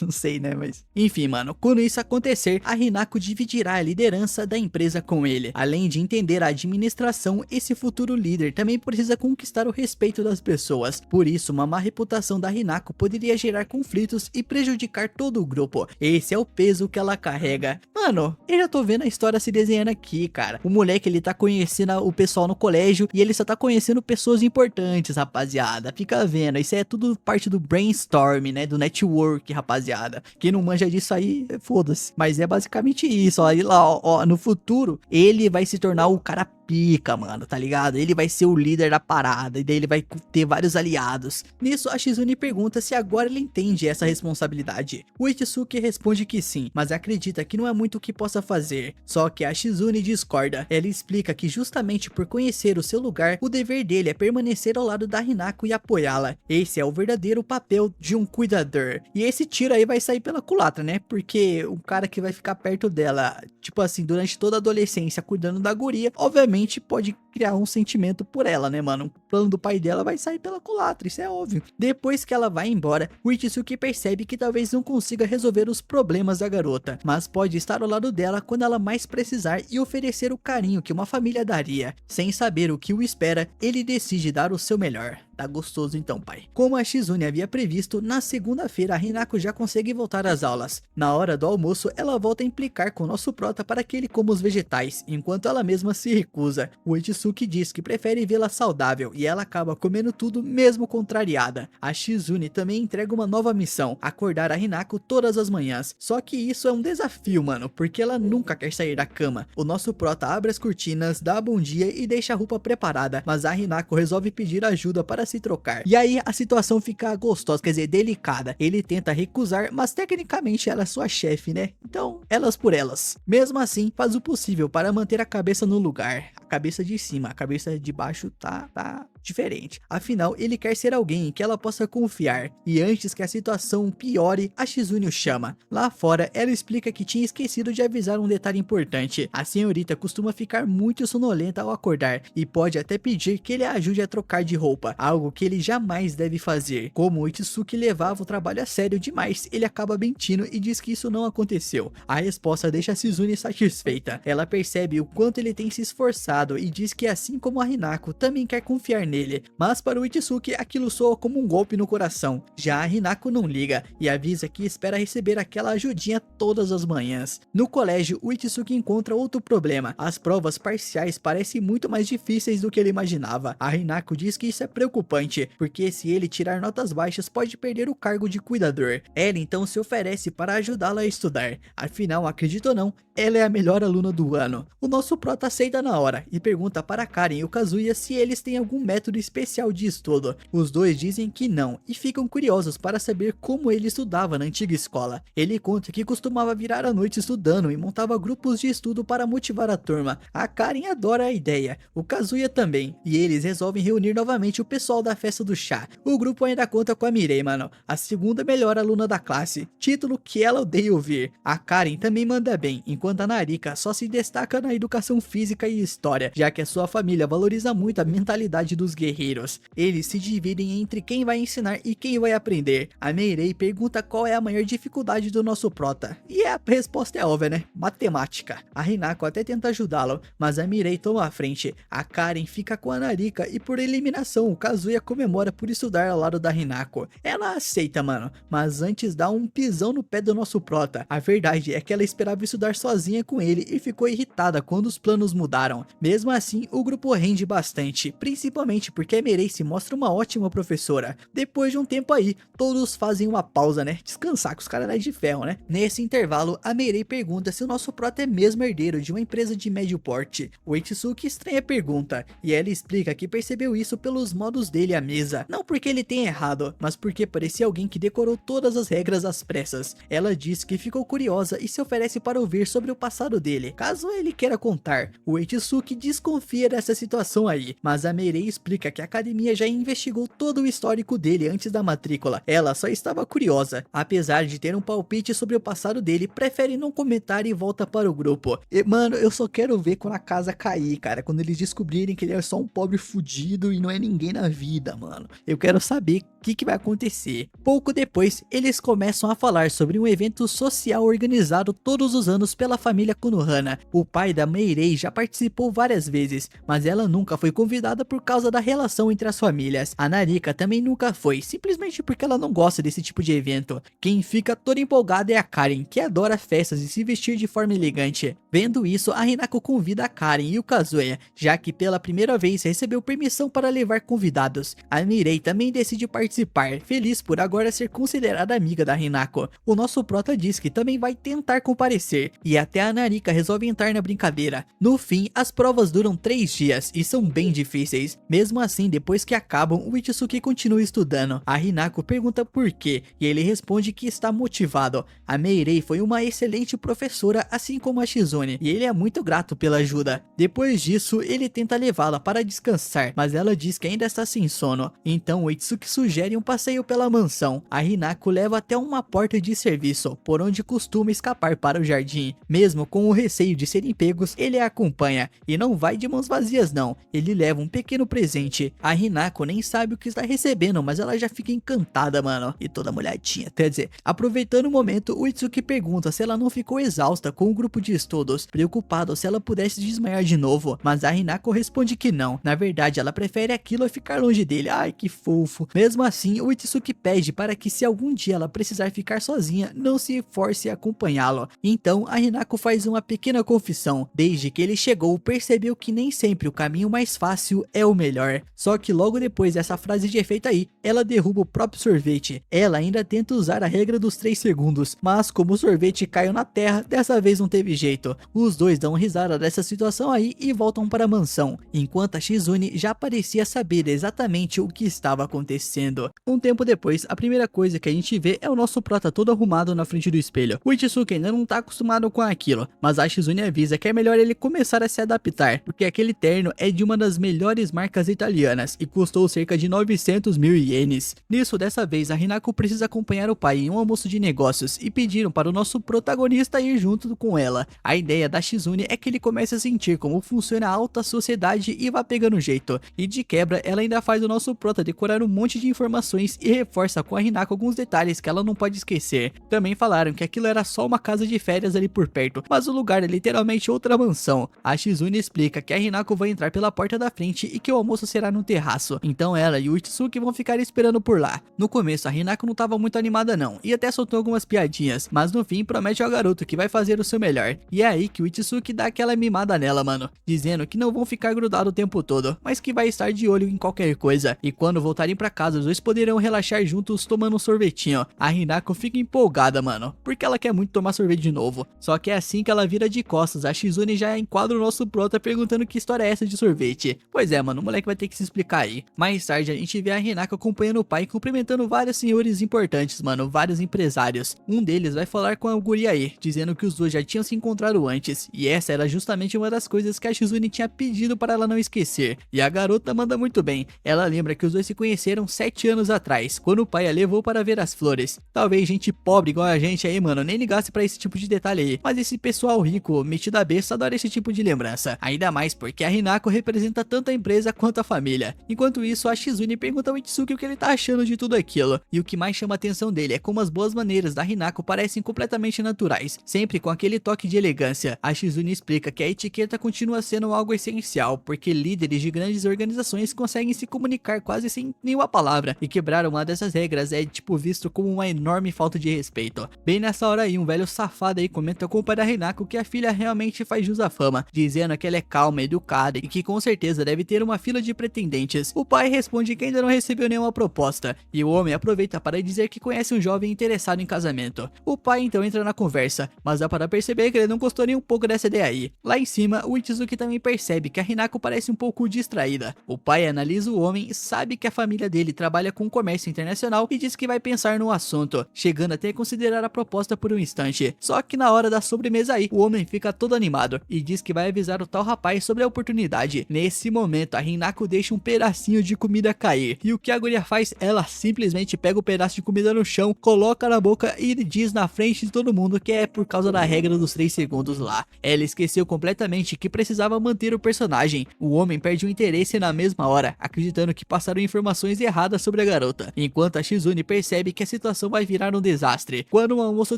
Não sei, né, mas... Enfim, mano, quando isso acontecer, a Hinako dividirá a liderança da empresa com ele. Além de entender a administração, esse futuro líder também precisa conquistar o respeito das pessoas. Por isso, uma má reputação da Hinako poderia gerar conflitos e prejudicar todo o grupo. Esse é o peso que ela carrega. Mano, eu já tô vendo a história se desenhando aqui, cara. O moleque, ele tá conhecendo o pessoal no colégio e ele só tá conhecendo pessoas importantes, rapaziada. Fica vendo, isso é tudo parte do brainstorm, né, do network, rapaziada. Quem não manja disso aí, foda-se. Mas é basicamente isso, ó, aí lá, ó, no futuro, ele vai se tornar o cara pica, mano, tá ligado? Ele vai ser o líder da parada e daí ele vai ter vários aliados. Nisso, a Shizune pergunta se agora ele entende essa responsabilidade. O Itsuki responde que sim, mas acredita que não é muito o que possa fazer. Só que a Shizune discorda. Ela explica que justamente por conhecer o seu lugar, o dever dele é permanecer ao lado da Hinako e apoiá-la. Esse é o verdadeiro papel de um cuidador. E esse tiro aí vai sair pela culatra, né? Porque o cara que vai ficar perto dela, tipo assim, durante toda a adolescência cuidando da guria, obviamente pode criar um sentimento por ela, né, mano? O plano do pai dela vai sair pela culatra, isso é óbvio. Depois que ela vai embora, o Itsuki percebe que talvez não consiga resolver os problemas da garota, mas pode estar ao lado dela quando ela mais precisar e oferecer o carinho que uma família daria. Sem saber o que o espera, ele decide dar o seu melhor. Tá gostoso então, pai. Como a Shizune havia previsto, na segunda-feira a Hinako já consegue voltar às aulas. Na hora do almoço, ela volta a implicar com o nosso prota para que ele coma os vegetais, enquanto ela mesma se recusa. O Itsuki diz que prefere vê-la saudável e ela acaba comendo tudo mesmo contrariada. A Shizune também entrega uma nova missão, acordar a Hinako todas as manhãs. Só que isso é um desafio, mano, porque ela nunca quer sair da cama. O nosso prota abre as cortinas, dá bom dia e deixa a roupa preparada, mas a Hinako resolve pedir ajuda para se trocar. E aí a situação fica gostosa, quer dizer, delicada. Ele tenta recusar, mas tecnicamente ela é sua chefe, né? Então, elas por elas. Mesmo assim, faz o possível para manter a cabeça no lugar. A cabeça de cima, a cabeça de baixo tá diferente. Afinal, ele quer ser alguém em que ela possa confiar. E antes que a situação piore, a Shizune o chama. Lá fora, ela explica que tinha esquecido de avisar um detalhe importante. A senhorita costuma ficar muito sonolenta ao acordar e pode até pedir que ele a ajude a trocar de roupa, algo que ele jamais deve fazer. Como o Itsuki levava o trabalho a sério demais, ele acaba mentindo e diz que isso não aconteceu. A resposta deixa a Shizune satisfeita. Ela percebe o quanto ele tem se esforçado e diz que assim como a Hinako, também quer confiar nele. Mas para o Itsuki, aquilo soa como um golpe no coração. Já a Hinako não liga e avisa que espera receber aquela ajudinha todas as manhãs. No colégio, o Itsuki encontra outro problema. As provas parciais parecem muito mais difíceis do que ele imaginava. A Hinako diz que isso é preocupante, porque se ele tirar notas baixas pode perder o cargo de cuidador. Ela então se oferece para ajudá-la a estudar. Afinal, acredita ou não, ela é a melhor aluna do ano. O nosso prota aceita na hora e pergunta para Karen e o Kazuya se eles têm algum método especial de estudo. Os dois dizem que não e ficam curiosos para saber como ele estudava na antiga escola. Ele conta que costumava virar à noite estudando e montava grupos de estudo para motivar a turma. A Karen adora a ideia, o Kazuya também, e eles resolvem reunir novamente o pessoal da festa do chá. O grupo ainda conta com a Mirei, mano, a segunda melhor aluna da classe, título que ela odeia ouvir. A Karen também manda bem, enquanto a Narika só se destaca na educação física e história, já que a sua família valoriza muito a mentalidade dos guerreiros. Eles se dividem entre quem vai ensinar e quem vai aprender. A Mirei pergunta qual é a maior dificuldade do nosso prota, e a resposta é óbvia, né? Matemática. A Hinako até tenta ajudá-lo, mas a Mirei toma a frente. A Karen fica com a Narika e por eliminação o Kazuya comemora por estudar ao lado da Hinako. Ela aceita, mano, mas antes dá um pisão no pé do nosso prota. A verdade é que ela esperava estudar sozinha com ele e ficou irritada quando os planos mudaram. Mesmo assim, o grupo rende bastante, principalmente porque a Mirei se mostra uma ótima professora. Depois de um tempo aí, todos fazem uma pausa, né? Descansar, com os caras de ferro, né? Nesse intervalo, a Mirei pergunta se o nosso prota é mesmo herdeiro de uma empresa de médio porte. O Itsuki estranha a pergunta, e ela explica que percebeu isso pelos modos dele à mesa. Não porque ele tenha errado, mas porque parecia alguém que decorou todas as regras às pressas. Ela diz que ficou curiosa e se oferece para ouvir sobre o passado dele, caso ele queira contar. O Itsuki que desconfia dessa situação aí, mas a Meirei explica que a academia já investigou todo o histórico dele antes da matrícula, ela só estava curiosa. Apesar de ter um palpite sobre o passado dele, prefere não comentar e volta para o grupo. E, mano, eu só quero ver quando a casa cair, cara, quando eles descobrirem que ele é só um pobre fudido e não é ninguém na vida, mano. Eu quero saber o que vai acontecer. Pouco depois, eles começam a falar sobre um evento social organizado todos os anos pela família Konohana. O pai da Meirei já participou várias vezes, mas ela nunca foi convidada por causa da relação entre as famílias. A Narika também nunca foi, simplesmente porque ela não gosta desse tipo de evento. Quem fica toda empolgada é a Karen, que adora festas e se vestir de forma elegante. Vendo isso, a Hinako convida a Karen e o Kazuya, já que pela primeira vez recebeu permissão para levar convidados. A Mirei também decide participar, feliz por agora ser considerada amiga da Hinako. O nosso prota diz que também vai tentar comparecer, e até a Narika resolve entrar na brincadeira. No fim, as provas duram 3 dias e são bem difíceis. Mesmo assim, depois que acabam, o Itsuki continua estudando. A Hinako pergunta por quê, e ele responde que está motivado. A Meirei foi uma excelente professora, assim como a Shizune, e ele é muito grato pela ajuda. Depois disso, ele tenta levá-la para descansar, mas ela diz que ainda está sem sono. Então o Itsuki sugere um passeio pela mansão. A Hinako leva até uma porta de serviço, por onde costuma escapar para o jardim. Mesmo com o receio de serem pegos, ele a acompanha, e não vai de mãos vazias não, ele leva um pequeno presente. A Hinako nem sabe o que está recebendo, mas ela já fica encantada, mano, e toda molhadinha. Quer dizer, aproveitando o momento, o Itsuki pergunta se ela não ficou exausta com o grupo de estudos, preocupado se ela pudesse desmaiar de novo, mas a Hinako responde que não. Na verdade, ela prefere aquilo a ficar longe dele. Ai, que fofo. Mesmo assim, o Itsuki pede para que se algum dia ela precisar ficar sozinha, não se force a acompanhá-lo. Então, a Hinako faz uma pequena confissão. Desde que ele chegou, percebeu que nem sempre o caminho mais fácil é o melhor. Só que logo depois dessa frase de efeito aí, ela derruba o próprio sorvete. Ela ainda tenta usar a regra dos 3 segundos, mas como o sorvete caiu na terra, dessa vez não teve jeito. Os dois dão risada dessa situação aí e voltam para a mansão, enquanto a Shizune já parecia saber exatamente o que estava acontecendo. Um tempo depois, a primeira coisa que a gente vê é o nosso prota todo arrumado na frente do espelho. O Itsuki ainda não tá acostumado com aquilo, mas a Shizune avisa que é melhor ele começar a se adaptar, porque aquele terno é de uma das melhores marcas italianas e custou cerca de 900 mil ienes. Nisso, dessa vez, a Hinako precisa acompanhar o pai em um almoço de negócios e pediram para o nosso protagonista ir junto com ela. A ideia da Shizune é que ele comece a sentir como funciona a alta sociedade e vá pegando jeito. E de quebra, ela ainda faz o nosso prota decorar um monte de informações e reforça com a Hinako alguns detalhes que ela não pode esquecer. Também falaram que aquilo era só uma casa de férias ali por perto, mas o lugar é literalmente outra mansão. A Shizune explica que a Hinako vai entrar pela porta da frente e que o almoço será no terraço. Então ela e o Itsuki vão ficar esperando por lá. No começo, a Hinako não estava muito animada não, e até soltou algumas piadinhas, mas no fim promete ao garoto que vai fazer o seu melhor. E é aí que o Itsuki dá aquela mimada nela, mano, dizendo que não vão ficar grudados o tempo todo, mas que vai estar de olho em qualquer coisa. E quando voltarem pra casa, os dois poderão relaxar juntos tomando um sorvetinho. A Hinako fica empolgada, mano, porque ela quer muito tomar sorvete de novo. Só que é assim que ela vira de costas, a Shizune já enquadra o nosso prota perguntando que história é essa de sorvete. Pois é, mano, o moleque vai ter que se explicar aí. Mais tarde a gente vê a Hinako acompanhando o pai e cumprimentando vários senhores importantes, mano, vários empresários. Um deles vai falar com a guria aí, dizendo que os dois já tinham se encontrado antes, e essa era justamente uma das coisas que a Shizune tinha pedido para ela não esquecer. E a garota manda muito bem, ela lembra que os dois se conheceram 7 anos atrás, quando o pai a levou para ver as flores. Talvez gente pobre igual a gente aí, mano, nem ligasse pra esse tipo de detalhe aí, mas esse pessoal rico, metido a besta, adora esse tipo de lembrança. Ainda mais porque a Hinako representa tanto a empresa quanto a família. Enquanto isso, a Shizune pergunta ao Itsuki o que ele tá achando de tudo aquilo, e o que mais chama a atenção dele é como as boas maneiras da Hinako parecem completamente naturais, sempre com aquele toque de elegância. A Shizune explica que a etiqueta continua sendo algo essencial, porque líderes de grandes organizações conseguem se comunicar quase sem nenhuma palavra, e quebrar uma dessas regras é tipo visto como uma enorme falta de respeito. Bem nessa hora aí, um velho safado aí comenta com o pai da Hinako que a filha realmente faz jus à fama, dizendo que ela é calma, educada e que com certeza deve ter uma fila de pretendentes. O pai responde que ainda não recebeu nenhuma proposta, e o homem aproveita para dizer que conhece um jovem interessado em casamento. O pai então entra na conversa, mas dá para perceber que ele não gostou nem um pouco dessa ideia aí. Lá em cima, o Itsuki também percebe que a Hinako parece um pouco distraída. O pai analisa o homem e sabe que a família dele trabalha com comércio internacional e diz que vai pensar no assunto, chegando até a considerar a proposta por um instante. Só que na hora da sobremesa aí, o homem fica todo animado e diz que vai avisar o tal o rapaz sobre a oportunidade. Nesse momento, a Hinako deixa um pedacinho de comida cair, e o que a guria faz? Ela simplesmente pega o pedaço de comida no chão, coloca na boca e diz na frente de todo mundo que é por causa da regra dos 3 segundos lá. Ela esqueceu completamente que precisava manter o personagem. O homem perde o interesse na mesma hora, acreditando que passaram informações erradas sobre a garota, enquanto a Shizune percebe que a situação vai virar um desastre. Quando o almoço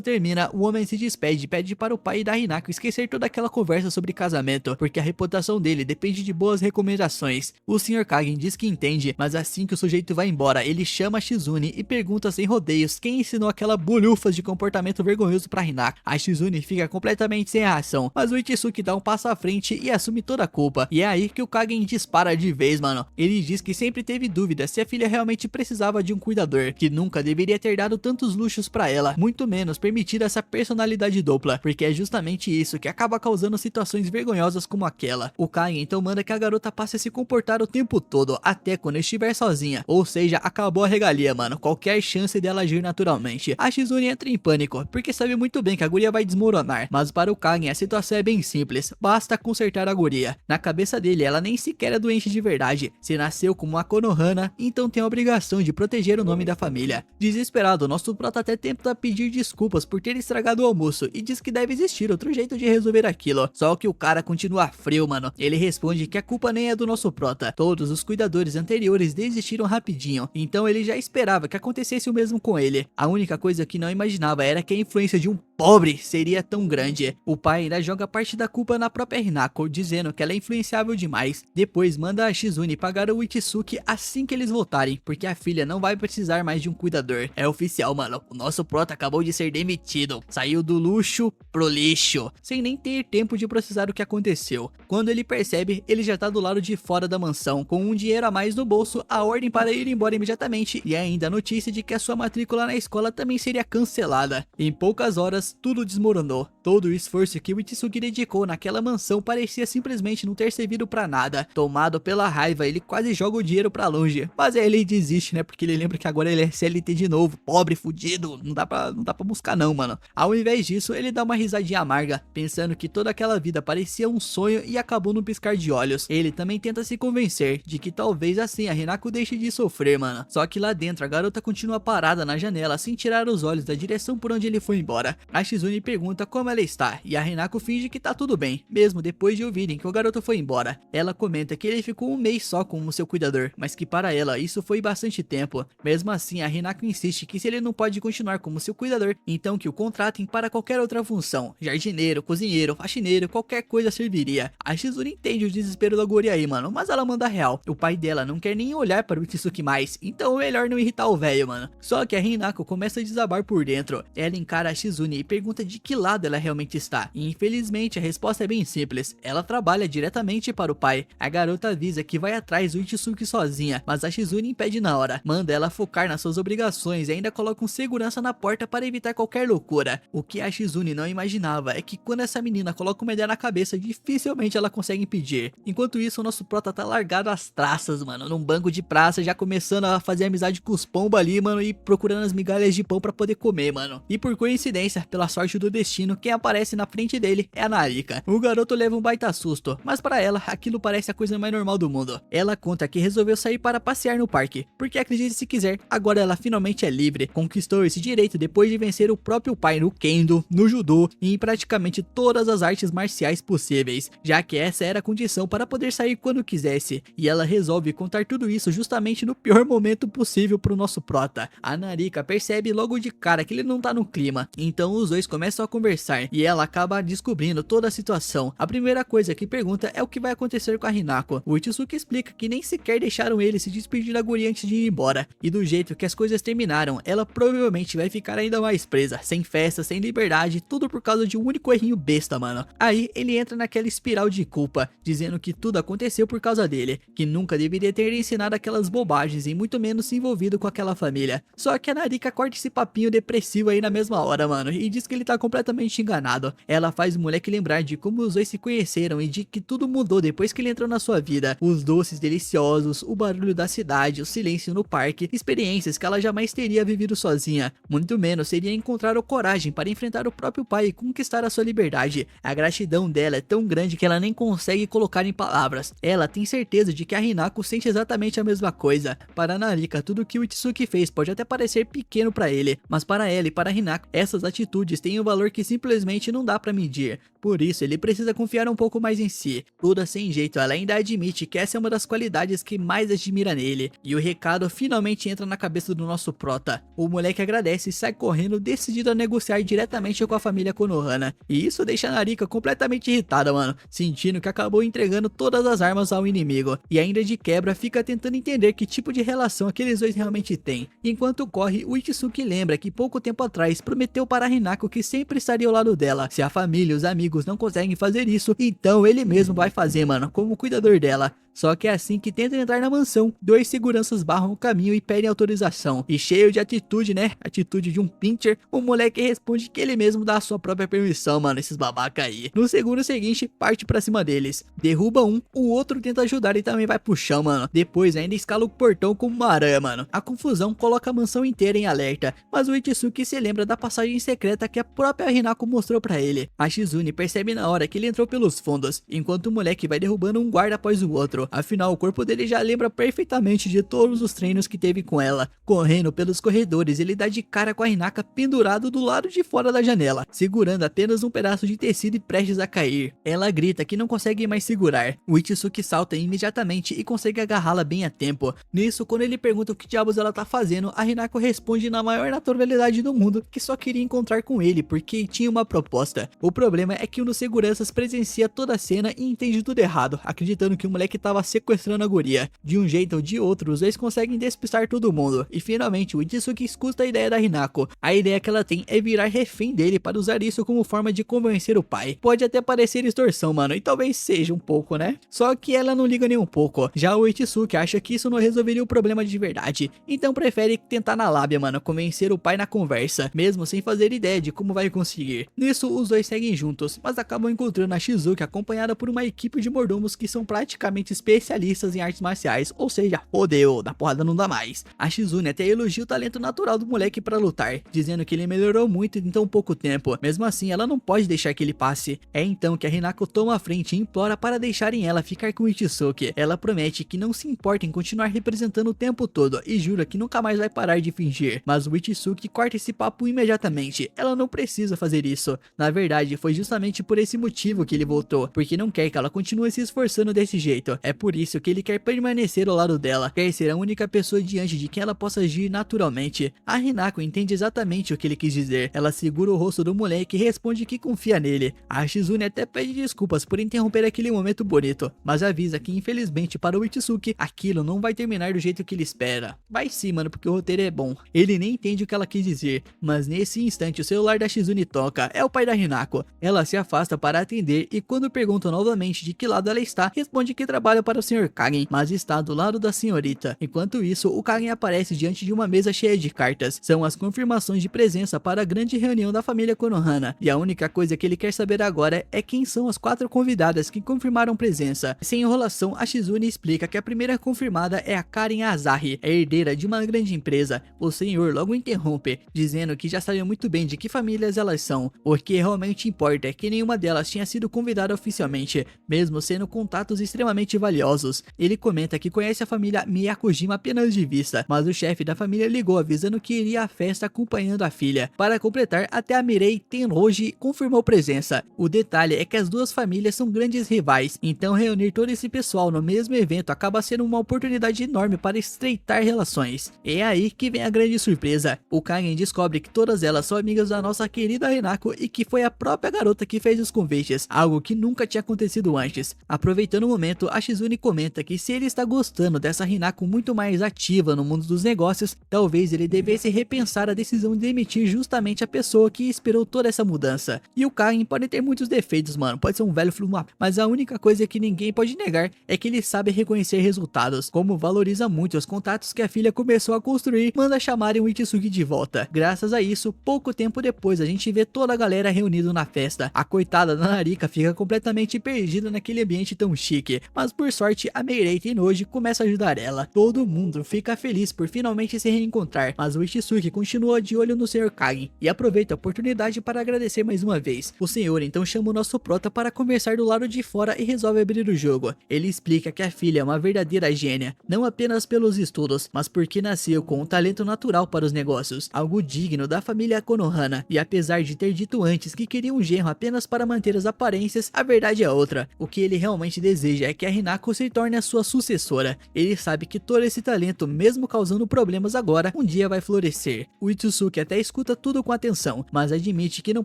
termina, o homem se despede e pede para o pai da Hinako esquecer toda aquela conversa sobre casamento, porque a reputação dele depende de boas recomendações. O Sr. Kagen diz que entende, mas assim que o sujeito vai embora, ele chama a Shizune e pergunta sem rodeios quem ensinou aquela bolhufas de comportamento vergonhoso pra Hinako. A Shizune fica completamente sem reação, mas o Itsuki dá um passo à frente e assume toda a culpa. E é aí que o Kagen dispara de vez, mano. Ele diz que sempre teve dúvida se a filha realmente precisava de um cuidador, que nunca deveria ter dado tantos luxos pra ela, muito menos permitir essa personalidade dupla, porque é justamente isso que acaba causando situações vergonhosas como aquela. O Kagen então manda que a garota passe a se comportar o tempo todo, até quando estiver sozinha, ou seja, acabou a regalia, mano, qualquer chance dela agir naturalmente. A Shizune entra em pânico, porque sabe muito bem que a guria vai desmoronar, mas para o Kagen a situação é bem simples, basta consertar a guria. Na cabeça dele, ela nem sequer é doente de verdade, se nasceu como uma Konohana, então tem a obrigação de proteger o nome da família. Desesperado, nosso prota até tenta pedir desculpas por ter estragado o almoço e diz que deve existir outro jeito de resolver aquilo, só que o cara continua frio, mano. Ele responde que a culpa nem é do nosso prota, todos os cuidadores anteriores desistiram rapidinho, então ele já esperava que acontecesse o mesmo com ele. A única coisa que não imaginava era que a influência de um pobre seria tão grande. O pai ainda joga parte da culpa na própria Hinako, dizendo que ela é influenciável demais. Depois manda a Shizune pagar o Itsuki assim que eles voltarem, porque a filha não vai precisar mais de um cuidador. É oficial, mano, o nosso prota acabou de ser demitido, saiu do luxo pro lixo, sem nem ter tempo de processar o que aconteceu. Quando ele percebe, ele já tá do lado de fora da mansão, com um dinheiro a mais no bolso, a ordem para ir embora imediatamente e ainda a notícia de que a sua matrícula na escola também seria cancelada. Em poucas horas, tudo desmoronou. Todo o esforço que o Itsuki dedicou naquela mansão parecia simplesmente não ter servido pra nada. Tomado pela raiva, ele quase joga o dinheiro pra longe, mas aí ele desiste, né, porque ele lembra que agora ele é CLT de novo, pobre, fudido, não dá pra buscar não, mano. Ao invés disso, ele dá uma risadinha amarga, pensando que toda aquela vida parecia um sonho e acabou num piscar de olhos. Ele também tenta se convencer de que talvez assim a Hinako deixe de sofrer, mano. Só que lá dentro a garota continua parada na janela sem tirar os olhos da direção por onde ele foi embora. A Shizune pergunta como ela está e a Hinako finge que tá tudo bem, mesmo depois de ouvirem que o garoto foi embora. Ela comenta que ele ficou um mês só como seu cuidador, mas que para ela isso foi bastante tempo. Mesmo assim, a Hinako insiste que se ele não pode continuar como seu cuidador, então que o contratem para qualquer outra função, jardineiro, cozinheiro, faxineiro, qualquer coisa serviria. A Shizune entende o desespero da guria aí, mano, mas ela manda real. O pai dela não quer nem olhar para o Itsuki mais, então é melhor não irritar o velho, mano. Só que a Hinako começa a desabar por dentro. Ela encara a Shizune e pergunta de que lado ela realmente está, e infelizmente a resposta é bem simples, ela trabalha diretamente para o pai. A garota avisa que vai atrás do Itsuki sozinha, mas a Shizune impede na hora, manda ela focar nas suas obrigações e ainda coloca um segurança na porta para evitar qualquer loucura. O que a Shizune não imaginava é que quando essa menina coloca uma ideia na cabeça, dificilmente ela consegue impedir. Enquanto isso, o nosso prota tá largado às traças, mano, num banco de praça, já começando a fazer amizade com os pombos ali, mano, e procurando as migalhas de pão pra poder comer, mano. E por coincidência, pela sorte do destino, quem aparece na frente dele é a Narika. O garoto leva um baita susto, mas para ela, aquilo parece a coisa mais normal do mundo. Ela conta que resolveu sair para passear no parque, porque acredite se quiser, agora ela finalmente é livre, conquistou esse direito depois de vencer o próprio pai no Kendo, no Judô e em praticamente todas as artes marciais possíveis, já que essa era a condição para poder sair quando quisesse, e ela resolve contar tudo isso justamente no pior momento possível pro nosso prota. A Narika percebe logo de cara que ele não tá no clima, então os dois começam a conversar, e ela acaba descobrindo toda a situação. A primeira coisa que pergunta é o que vai acontecer com a Hinako. O Itsuki explica que nem sequer deixaram ele se despedir da guria antes de ir embora, e do jeito que as coisas terminaram, ela provavelmente vai ficar ainda mais presa, sem festa, sem liberdade, tudo por causa de um único errinho besta, mano. Aí ele entra naquela espiral de culpa, dizendo que tudo aconteceu por causa dele, que nunca deveria ter ensinado aquelas bobagens e muito menos se envolvido com aquela família. Só que a Narika corta esse papinho depressivo aí na mesma hora, mano, e diz que ele tá completamente enganado. Ela faz o moleque lembrar de como os dois se conheceram e de que tudo mudou depois que ele entrou na sua vida. Os doces deliciosos, o barulho da cidade, o silêncio no parque, experiências que ela jamais teria vivido sozinha. Muito menos seria encontrar a coragem para enfrentar o próprio pai e conquistar a sua liberdade. A gratidão dela é tão grande que ela nem consegue colocar em palavras. Ela tem certeza de que a Hinako sente exatamente a mesma coisa. Para Narika, tudo que o Itsuki fez pode até parecer pequeno para ele, mas para ela e para Hinako, essas atitudes têm um valor que simplesmente não dá para medir. Por isso, ele precisa confiar um pouco mais em si. Toda sem jeito, ela ainda admite que essa é uma das qualidades que mais admira nele. E o recado finalmente entra na cabeça do nosso prota. O moleque agradece e sai correndo, decidido a negociar diretamente com a família Konohana. E isso deixa a Narika completamente irritada, mano, sentindo que acabou entregando todas as armas ao inimigo. E ainda de quebra, fica tentando entender que tipo de relação aqueles dois realmente têm. Enquanto corre, o Itsuki lembra que pouco tempo atrás prometeu para a Hinako que sempre estaria ao lado dela. Se a família e os amigos não conseguem fazer isso, então ele mesmo vai fazer, mano, como cuidador dela. Só que é assim que tenta entrar na mansão, dois seguranças barram o caminho e pedem autorização. E cheio de atitude, né? Atitude de um pincher, o moleque responde que ele mesmo dá a sua própria permissão, mano, esses babaca aí. No segundo seguinte, parte pra cima deles. Derruba um, o outro tenta ajudar e também vai pro chão, mano. Depois ainda escala o portão como uma aranha, mano. A confusão coloca a mansão inteira em alerta, mas o Itsuki se lembra da passagem secreta que a própria Hinako mostrou pra ele. A Shizune percebe na hora que ele entrou pelos fundos, enquanto o moleque vai derrubando um guarda após o outro. Afinal, o corpo dele já lembra perfeitamente de todos os treinos que teve com ela. Correndo pelos corredores, ele dá de cara com a Hinaka pendurado do lado de fora da janela, segurando apenas um pedaço de tecido e prestes a cair. Ela grita que não consegue mais segurar. O Itsuki salta imediatamente e consegue agarrá-la bem a tempo. Nisso, quando ele pergunta o que diabos ela tá fazendo, a Hinako responde na maior naturalidade do mundo que só queria encontrar com ele porque tinha uma proposta. O problema é que um dos seguranças presencia toda a cena e entende tudo errado, acreditando que o moleque tava sequestrando a guria. De um jeito ou de outro, os dois conseguem despistar todo mundo. E finalmente, o Itsuki escuta a ideia da Hinako. A ideia que ela tem é virar refém dele para usar isso como forma de convencer o pai. Pode até parecer extorsão, mano, e talvez seja um pouco, né? Só que ela não liga nem um pouco. Já o Itsuki acha que isso não resolveria o problema de verdade. Então prefere tentar na lábia, mano, convencer o pai na conversa, mesmo sem fazer ideia de como vai conseguir. Nisso, os dois seguem juntos, mas acabam encontrando a Shizuki acompanhada por uma equipe de mordomos que são praticamente especialistas em artes marciais, ou seja, fodeu, da porrada não dá mais. A Shizune até elogia o talento natural do moleque pra lutar, dizendo que ele melhorou muito em tão pouco tempo. Mesmo assim, ela não pode deixar que ele passe. É então que a Hinako toma a frente e implora para deixarem ela ficar com o Itsuki. Ela promete que não se importa em continuar representando o tempo todo e jura que nunca mais vai parar de fingir. Mas o Itsuki corta esse papo imediatamente. Ela não precisa fazer isso. Na verdade, foi justamente por esse motivo que ele voltou, porque não quer que ela continue se esforçando desse jeito. É por isso que ele quer permanecer ao lado dela, quer ser a única pessoa diante de quem ela possa agir naturalmente. A Hinako entende exatamente o que ele quis dizer. Ela segura o rosto do moleque e responde que confia nele. A Shizune até pede desculpas por interromper aquele momento bonito, mas avisa que infelizmente para o Itsuki, aquilo não vai terminar do jeito que ele espera. Vai sim, mano, porque o roteiro é bom. Ele nem entende o que ela quis dizer, mas nesse instante o celular da Shizune toca. É o pai da Hinako. Ela se afasta para atender e quando pergunta novamente de que lado ela está, responde que trabalha para o Sr. Kagen, mas está do lado da senhorita. Enquanto isso, o Kagen aparece diante de uma mesa cheia de cartas. São as confirmações de presença para a grande reunião da família Konohana. E a única coisa que ele quer saber agora é quem são as 4 convidadas que confirmaram presença. Sem enrolação, a Shizune explica que a primeira confirmada é a Karen Asahi, a herdeira de uma grande empresa. O senhor logo interrompe, dizendo que já sabe muito bem de que famílias elas são. O que realmente importa é que nenhuma delas tinha sido convidada oficialmente, mesmo sendo contatos extremamente valiosos. Ele comenta que conhece a família Miyakojima apenas de vista, mas o chefe da família ligou avisando que iria à festa acompanhando a filha. Para completar, até a Mirei Tenroji confirmou presença. O detalhe é que as duas famílias são grandes rivais, então reunir todo esse pessoal no mesmo evento acaba sendo uma oportunidade enorme para estreitar relações. É aí que vem a grande surpresa. O Kagen descobre que todas elas são amigas da nossa querida Hinako e que foi a própria garota que fez os convites, algo que nunca tinha acontecido antes. Aproveitando o momento, a Shizune comenta que se ele está gostando dessa Hinako muito mais ativa no mundo dos negócios, talvez ele devesse repensar a decisão de demitir justamente a pessoa que esperou toda essa mudança. E o Kagen pode ter muitos defeitos, mano, pode ser um velho flumapo, mas a única coisa que ninguém pode negar é que ele sabe reconhecer resultados. Como valoriza muito os contatos que a filha começou a construir, manda chamarem o Itsuki de volta. Graças a isso, pouco tempo depois a gente vê toda a galera reunida na festa. A coitada da Narika fica completamente perdida naquele ambiente tão chique, mas por sorte a Mirei Tennoji começa a ajudar ela. Todo mundo fica feliz por finalmente se reencontrar, mas o Ichisuke continua de olho no Sr. Kage e aproveita a oportunidade para agradecer mais uma vez. O senhor então chama o nosso prota para conversar do lado de fora e resolve abrir o jogo. Ele explica que a filha é uma verdadeira gênia, não apenas pelos estudos, mas porque nasceu com um talento natural para os negócios, algo digno da família Konohana. E apesar de ter dito antes que queria um genro apenas para manter as aparências, a verdade é outra. O que ele realmente deseja é que a Hinako se torne a sua sucessora. Ele sabe que todo esse talento, mesmo causando problemas agora, um dia vai florescer. O Itsuki até escuta tudo com atenção, mas admite que não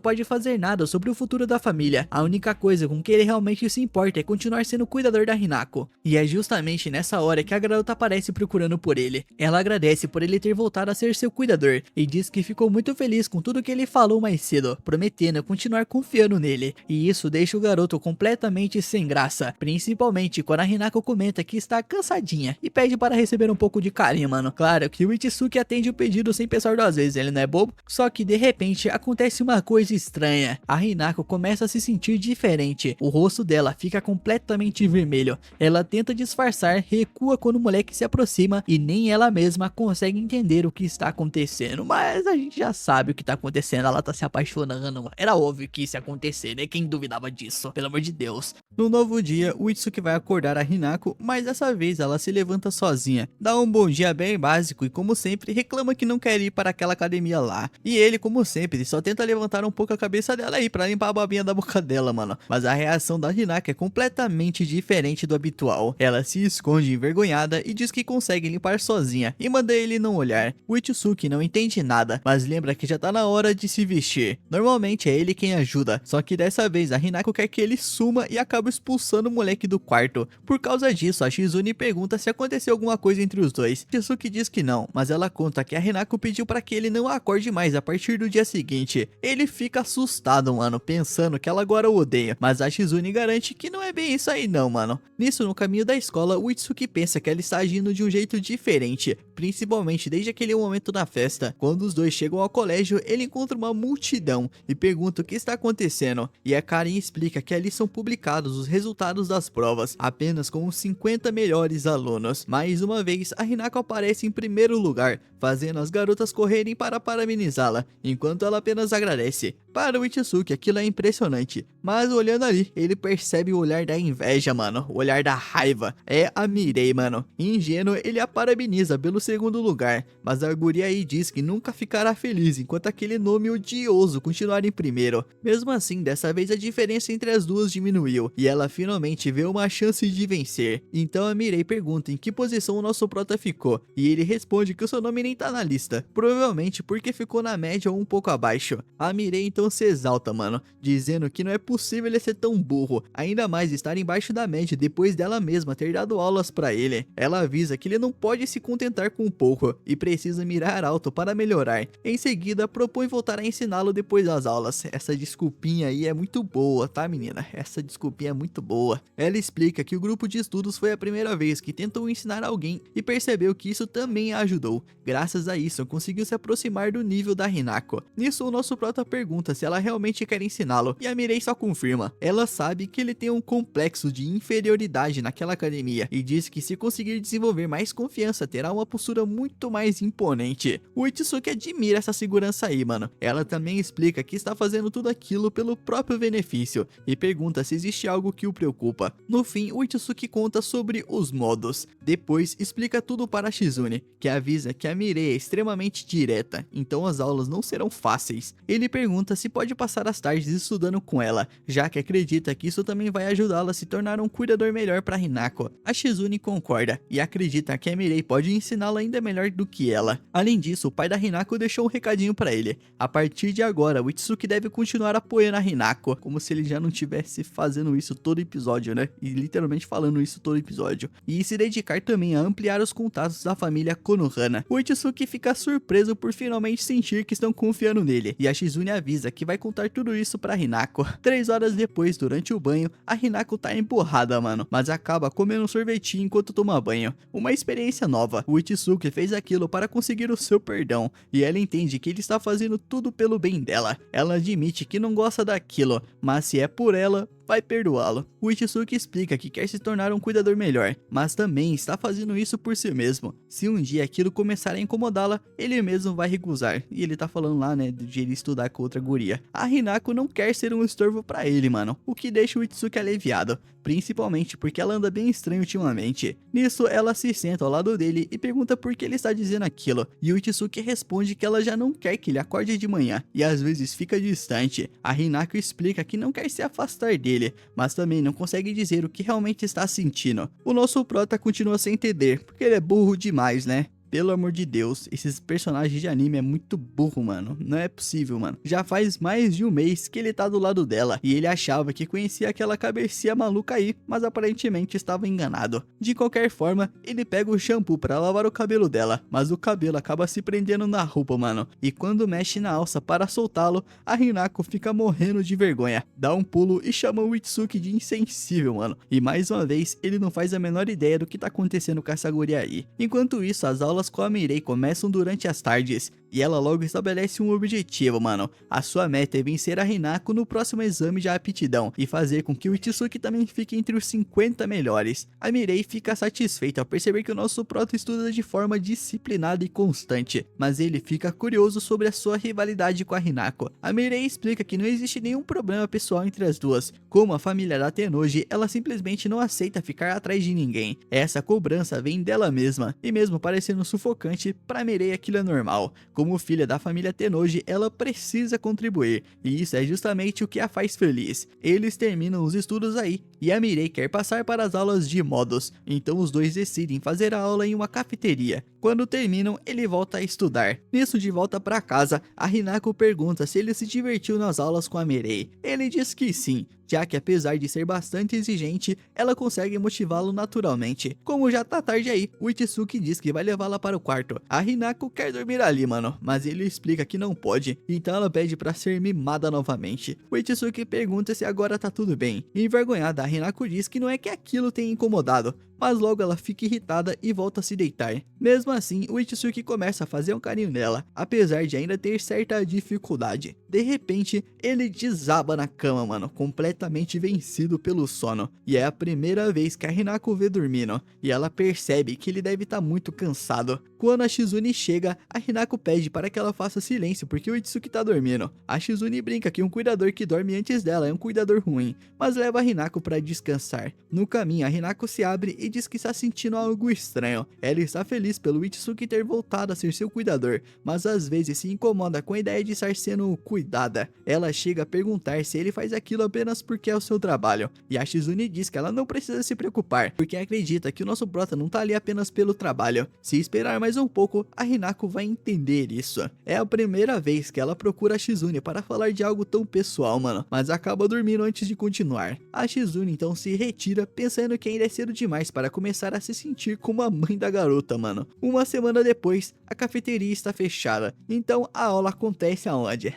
pode fazer nada sobre o futuro da família. A única coisa com que ele realmente se importa é continuar sendo cuidador da Hinako. E é justamente nessa hora que a garota aparece procurando por ele. Ela agradece por ele ter voltado a ser seu cuidador e diz que ficou muito feliz com tudo que ele falou mais cedo, prometendo continuar confiando nele. E isso deixa o garoto completamente sem graça, principalmente quando a Hinako comenta que está cansadinha e pede para receber um pouco de carinho, mano. Claro que o Itsuki atende o pedido sem pensar duas vezes, ele não é bobo. Só que de repente acontece uma coisa estranha. A Hinako começa a se sentir diferente. O rosto dela fica completamente vermelho. Ela tenta disfarçar, recua quando o moleque se aproxima e nem ela mesma consegue entender o que está acontecendo. Mas a gente já sabe o que está acontecendo, ela tá se apaixonando. Era óbvio que isso ia acontecer, né? Quem duvidava disso? Pelo amor de Deus. No novo dia, o Itsuki vai acordar a Hinako, mas dessa vez ela se levanta sozinha. Dá um bom dia bem básico e, como sempre, reclama que não quer ir para aquela academia lá. E ele, como sempre, só tenta levantar um pouco a cabeça dela aí pra limpar a babinha da boca dela, mano. Mas a reação da Hinako é completamente diferente do habitual. Ela se esconde envergonhada e diz que consegue limpar sozinha e manda ele não olhar. O Itsuki não entende nada, mas lembra que já tá na hora de se vestir. Normalmente é ele quem ajuda, só que dessa vez a Hinako quer que ele suma e acaba expulsando o moleque do quarto. Por causa disso, a Shizune pergunta se aconteceu alguma coisa entre os dois. Itsuki diz que não, mas ela conta que a Hinako pediu para que ele não acorde mais a partir do dia seguinte. Ele fica assustado, mano, pensando que ela agora o odeia, mas a Shizune garante que não é bem isso aí não, mano. Nisso, no caminho da escola, o Itsuki pensa que ela está agindo de um jeito diferente, principalmente desde aquele momento da festa. Quando os dois chegam ao colégio, ele encontra uma multidão e pergunta o que está acontecendo, e a Karen explica que ali são publicados os resultados das provas, apenas com os 50 melhores alunos. Mais uma vez, a Hinako aparece em primeiro lugar, fazendo as garotas correrem para parabenizá-la, enquanto ela apenas agradece. Para o Itsuki, aquilo é impressionante, mas olhando ali, ele percebe o olhar da inveja, mano, o olhar da raiva. É a Mirei, mano. Ingênuo, ele a parabeniza pelo segundo lugar, mas a guria aí diz que nunca ficará feliz enquanto aquele nome odioso continuar em primeiro. Mesmo assim, dessa vez a diferença entre as duas diminuiu, e ela finalmente vê uma chance de vencer. Então a Mirei pergunta em que posição o nosso prota ficou, e ele responde que o seu nome nem tá na lista, provavelmente porque ficou na média ou um pouco abaixo. A Mirei então se exalta, mano, dizendo que não é possível ele ser tão burro, ainda mais estar embaixo da média depois dela mesma ter dado aulas pra ele. Ela avisa que ele não pode se contentar com pouco e precisa mirar alto para melhorar. Em seguida, propõe voltar a ensiná-lo depois das aulas. Essa desculpinha aí é muito boa, tá, menina? Essa desculpinha é muito boa. Ela explica que o grupo de estudos foi a primeira vez que tentou ensinar alguém e percebeu que isso também a ajudou. Graças a isso, conseguiu se aproximar do nível da Hinako. Nisso, o nosso prota pergunta se ela realmente quer ensiná-lo, e a Mirei só confirma. Ela sabe que ele tem um complexo de inferioridade naquela academia e diz que se conseguir desenvolver mais confiança, terá uma postura muito mais imponente. O Itsuki admira essa segurança aí, mano. Ela também explica que está fazendo tudo aquilo pelo próprio benefício e pergunta se existe algo que o preocupa. No fim, o Itsuki conta sobre os modos. Depois, explica tudo para a Shizune, que avisa que a Mirei é extremamente direta, então as aulas não serão fáceis. Ele pergunta se pode passar as tardes estudando com ela, já que acredita que isso também vai ajudá-la a se tornar um cuidador melhor para Hinako. A Shizune concorda e acredita que a Mirei pode ensiná-la ainda melhor do que ela. Além disso, o pai da Hinako deixou um recadinho para ele. A partir de agora, o Itsuki deve continuar apoiando a Hinako, como se ele já não tivesse fazendo isso todo episódio, né? E literalmente falando isso todo episódio. E se dedicar também a ampliar os contatos da família Konohana. O Itsuki fica surpreso por finalmente sentir que estão confiando nele, e a Shizune avisa certeza que vai contar tudo isso pra Hinako. 3 horas depois, durante o banho, a Hinako tá empurrada, mano, mas acaba comendo um sorvetinho enquanto toma banho. Uma experiência nova. O Itsuki fez aquilo para conseguir o seu perdão, e ela entende que ele está fazendo tudo pelo bem dela. Ela admite que não gosta daquilo, mas se é por ela, vai perdoá-lo. O Itsuki explica que quer se tornar um cuidador melhor, mas também está fazendo isso por si mesmo. Se um dia aquilo começar a incomodá-la, ele mesmo vai recusar. E ele tá falando lá, né, de ele estudar com outra guria. A Hinako não quer ser um estorvo pra ele, mano, o que deixa o Itsuki aliviado, principalmente porque ela anda bem estranha ultimamente. Nisso, ela se senta ao lado dele e pergunta por que ele está dizendo aquilo, e o Itsuki responde que ela já não quer que ele acorde de manhã, e às vezes fica distante. A Hinako explica que não quer se afastar dele, mas também não consegue dizer o que realmente está sentindo. O nosso prota continua sem entender, porque ele é burro demais, né? Pelo amor de Deus, esses personagens de anime é muito burro, mano. Não é possível, mano. Já faz mais de um mês que ele tá do lado dela, e ele achava que conhecia aquela cabecinha maluca aí, mas aparentemente estava enganado. De qualquer forma, ele pega o shampoo pra lavar o cabelo dela, mas o cabelo acaba se prendendo na roupa, mano. E quando mexe na alça para soltá-lo, a Hinako fica morrendo de vergonha, dá um pulo e chama o Itsuki de insensível, mano. E mais uma vez, ele não faz a menor ideia do que tá acontecendo com essa guria aí. Enquanto isso, as aulas com a Mirei começam durante as tardes, e ela logo estabelece um objetivo, mano. A sua meta é vencer a Hinako no próximo exame de aptidão, e fazer com que o Itsuki também fique entre os 50 melhores. A Mirei fica satisfeita ao perceber que o nosso prota estuda de forma disciplinada e constante, mas ele fica curioso sobre a sua rivalidade com a Hinako. A Mirei explica que não existe nenhum problema pessoal entre as duas. Como a família da Tennoji, ela simplesmente não aceita ficar atrás de ninguém. Essa cobrança vem dela mesma, e mesmo parecendo sufocante, pra Mirei aquilo é normal. Como filha da família Tennoji, ela precisa contribuir, e isso é justamente o que a faz feliz. Eles terminam os estudos aí, e a Mirei quer passar para as aulas de modos, então os dois decidem fazer a aula em uma cafeteria. Quando terminam, ele volta a estudar. Nisso, de volta para casa, a Hinako pergunta se ele se divertiu nas aulas com a Mirei. Ele diz que sim, já que apesar de ser bastante exigente, ela consegue motivá-lo naturalmente. Como já tá tarde aí, o Itsuki diz que vai levá-la para o quarto. A Hinako quer dormir ali, mano, mas ele explica que não pode, então ela pede para ser mimada novamente. O Itsuki pergunta se agora tá tudo bem. Envergonhada, a Hinako diz que não é que aquilo tenha incomodado, mas logo ela fica irritada e volta a se deitar. Mesmo assim, o Itsuki começa a fazer um carinho nela, apesar de ainda ter certa dificuldade. De repente, ele desaba na cama, mano, completamente vencido pelo sono. E é a primeira vez que a Hinako vê dormindo, e ela percebe que ele deve estar muito cansado. Quando a Shizune chega, a Hinako pede para que ela faça silêncio porque o Itsuki tá dormindo. A Shizune brinca que um cuidador que dorme antes dela é um cuidador ruim, mas leva a Hinako para descansar. No caminho, a Hinako se abre e diz que está sentindo algo estranho. Ela está feliz pelo Itsuki ter voltado a ser seu cuidador, mas às vezes se incomoda com a ideia de estar sendo cuidada. Ela chega a perguntar se ele faz aquilo apenas porque é o seu trabalho, e a Shizune diz que ela não precisa se preocupar, porque acredita que o nosso prota não tá ali apenas pelo trabalho. Se esperar mais um pouco, a Hinako vai entender isso. É a primeira vez que ela procura a Shizune para falar de algo tão pessoal, mano, mas acaba dormindo antes de continuar. A Shizune então se retira, pensando que ainda é cedo demais para começar a se sentir como a mãe da garota, mano. Uma semana depois, a cafeteria está fechada, então a aula acontece aonde?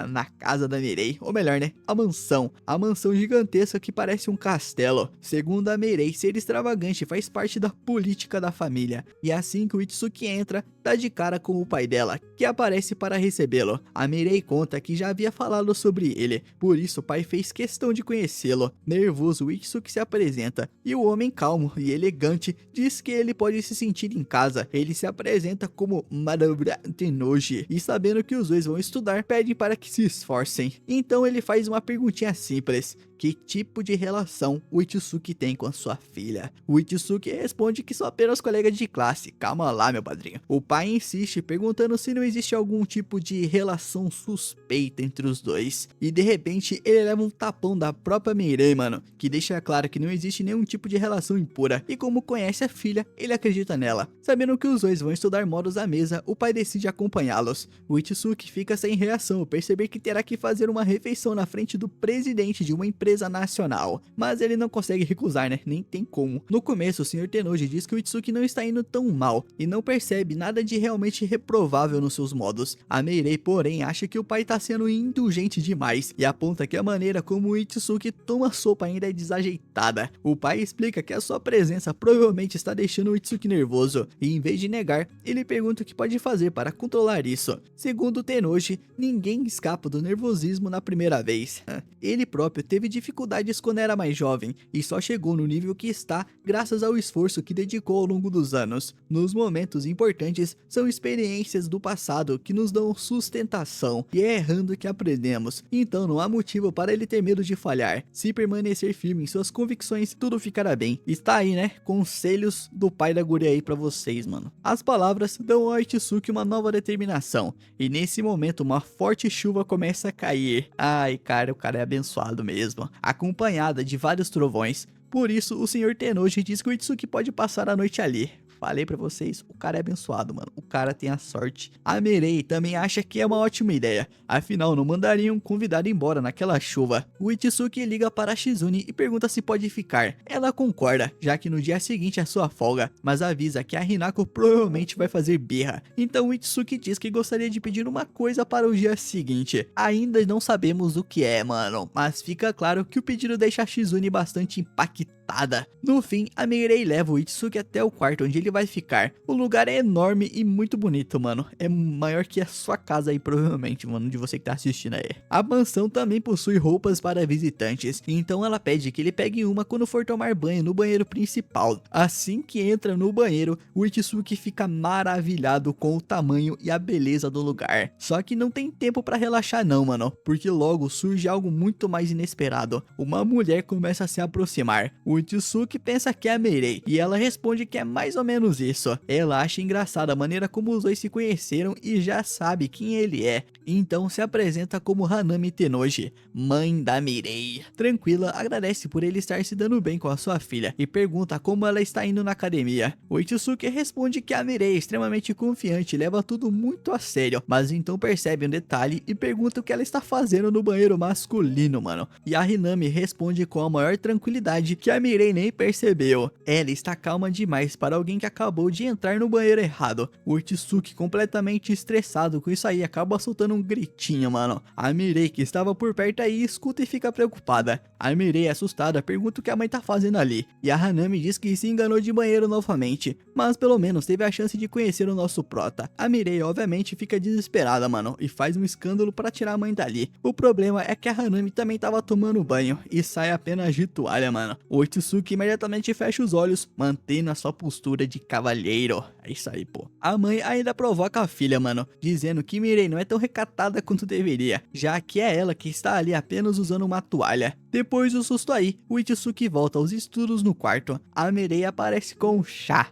Na casa da Mirei, ou melhor, né, a mansão gigantesca que parece um castelo. Segundo a Mirei, ser extravagante faz parte da política da família, e assim que o Itsuki entra, dá de cara com o pai dela, que aparece para recebê-lo. A Mirei conta que já havia falado sobre ele, por isso o pai fez questão de conhecê-lo. Nervoso, o Itsuki se apresenta, e o homem calmo e elegante diz que ele pode se sentir em casa. Ele se apresenta como Madame Tennoji, e sabendo que os dois vão estudar, pede para que se esforcem. Então ele faz uma perguntinha simples: que tipo de relação o Itsuki tem com a sua filha? O Itsuki responde que são apenas colegas de classe. Calma lá, meu padrinho. O pai insiste, perguntando se não existe algum tipo de relação suspeita entre os dois. E de repente, ele leva um tapão da própria Mirei, mano, que deixa claro que não existe nenhum tipo de relação impura. E como conhece a filha, ele acredita nela. Sabendo que os dois vão estudar modos à mesa, o pai decide acompanhá-los. O Itsuki fica sem reação ao perceber que terá que fazer uma refeição na frente do presidente de uma empresa empresa nacional. Mas ele não consegue recusar, né? Nem tem como. No começo, o Sr. Tenoji diz que o Itsuki não está indo tão mal e não percebe nada de realmente reprovável nos seus modos. A Meirei, porém, acha que o pai está sendo indulgente demais e aponta que a maneira como o Itsuki toma sopa ainda é desajeitada. O pai explica que a sua presença provavelmente está deixando o Itsuki nervoso e, em vez de negar, ele pergunta o que pode fazer para controlar isso. Segundo Tenoji, ninguém escapa do nervosismo na primeira vez. Ele próprio teve dificuldades quando era mais jovem e só chegou no nível que está graças ao esforço que dedicou ao longo dos anos. Nos momentos importantes, são experiências do passado que nos dão sustentação e é errando que aprendemos. Então não há motivo para ele ter medo de falhar. Se permanecer firme em suas convicções, tudo ficará bem. Está aí, né? Conselhos do pai da guria aí pra vocês, mano. As palavras dão ao Itsuki uma nova determinação e nesse momento uma forte chuva começa a cair. Ai, cara, o cara é abençoado mesmo, acompanhada de vários trovões. Por isso, o Sr. Tenoji diz que o Itsuki pode passar a noite ali. Falei pra vocês, o cara é abençoado, mano. O cara tem a sorte. A Meirei também acha que é uma ótima ideia. Afinal, não mandariam um convidado embora naquela chuva. O Itsuki liga para a Shizune e pergunta se pode ficar. Ela concorda, já que no dia seguinte é sua folga, mas avisa que a Hinako provavelmente vai fazer birra. Então o Itsuki diz que gostaria de pedir uma coisa para o dia seguinte. Ainda não sabemos o que é, mano, mas fica claro que o pedido deixa a Shizune bastante impactada. No fim, a Meirei leva o Itsuki até o quarto onde ele vai ficar. O lugar é enorme e muito bonito, mano. É maior que a sua casa aí, provavelmente, mano, de você que tá assistindo aí. A mansão também possui roupas para visitantes, então ela pede que ele pegue uma quando for tomar banho no banheiro principal. Assim que entra no banheiro, o Itsuki fica maravilhado com o tamanho e a beleza do lugar. Só que não tem tempo para relaxar não, mano, porque logo surge algo muito mais inesperado. Uma mulher começa a se aproximar. O Itsuki pensa que é a Meirei e ela responde que é mais ou menos isso. Ela acha engraçada a maneira como os dois se conheceram e já sabe quem ele é. Então se apresenta como Hanami Tenoji, mãe da Meirei. Tranquila, agradece por ele estar se dando bem com a sua filha e pergunta como ela está indo na academia. O Itsuki responde que a Meirei é extremamente confiante e leva tudo muito a sério, mas então percebe um detalhe e pergunta o que ela está fazendo no banheiro masculino, mano. E a Hanami responde com a maior tranquilidade que a Meirei nem percebeu. Ela está calma demais para alguém que acabou de entrar no banheiro errado. O Itsuki, completamente estressado com isso aí, acaba soltando um gritinho, mano. A Meirei, que estava por perto aí, escuta e fica preocupada. A Meirei, assustada, pergunta o que a mãe tá fazendo ali. E a Hanami diz que se enganou de banheiro novamente, mas pelo menos teve a chance de conhecer o nosso prota. A Meirei, obviamente, fica desesperada, mano, e faz um escândalo para tirar a mãe dali. O problema é que a Hanami também tava tomando banho e sai apenas de toalha, mano. O Itsuki imediatamente fecha os olhos, mantendo a sua postura de cavalheiro. É isso aí, pô. A mãe ainda provoca a filha, mano, dizendo que Meirei não é tão recatada quanto deveria, já que é ela que está ali apenas usando uma toalha. Depois do susto aí, o Itsuki volta aos estudos no quarto. A Meirei aparece com um chá.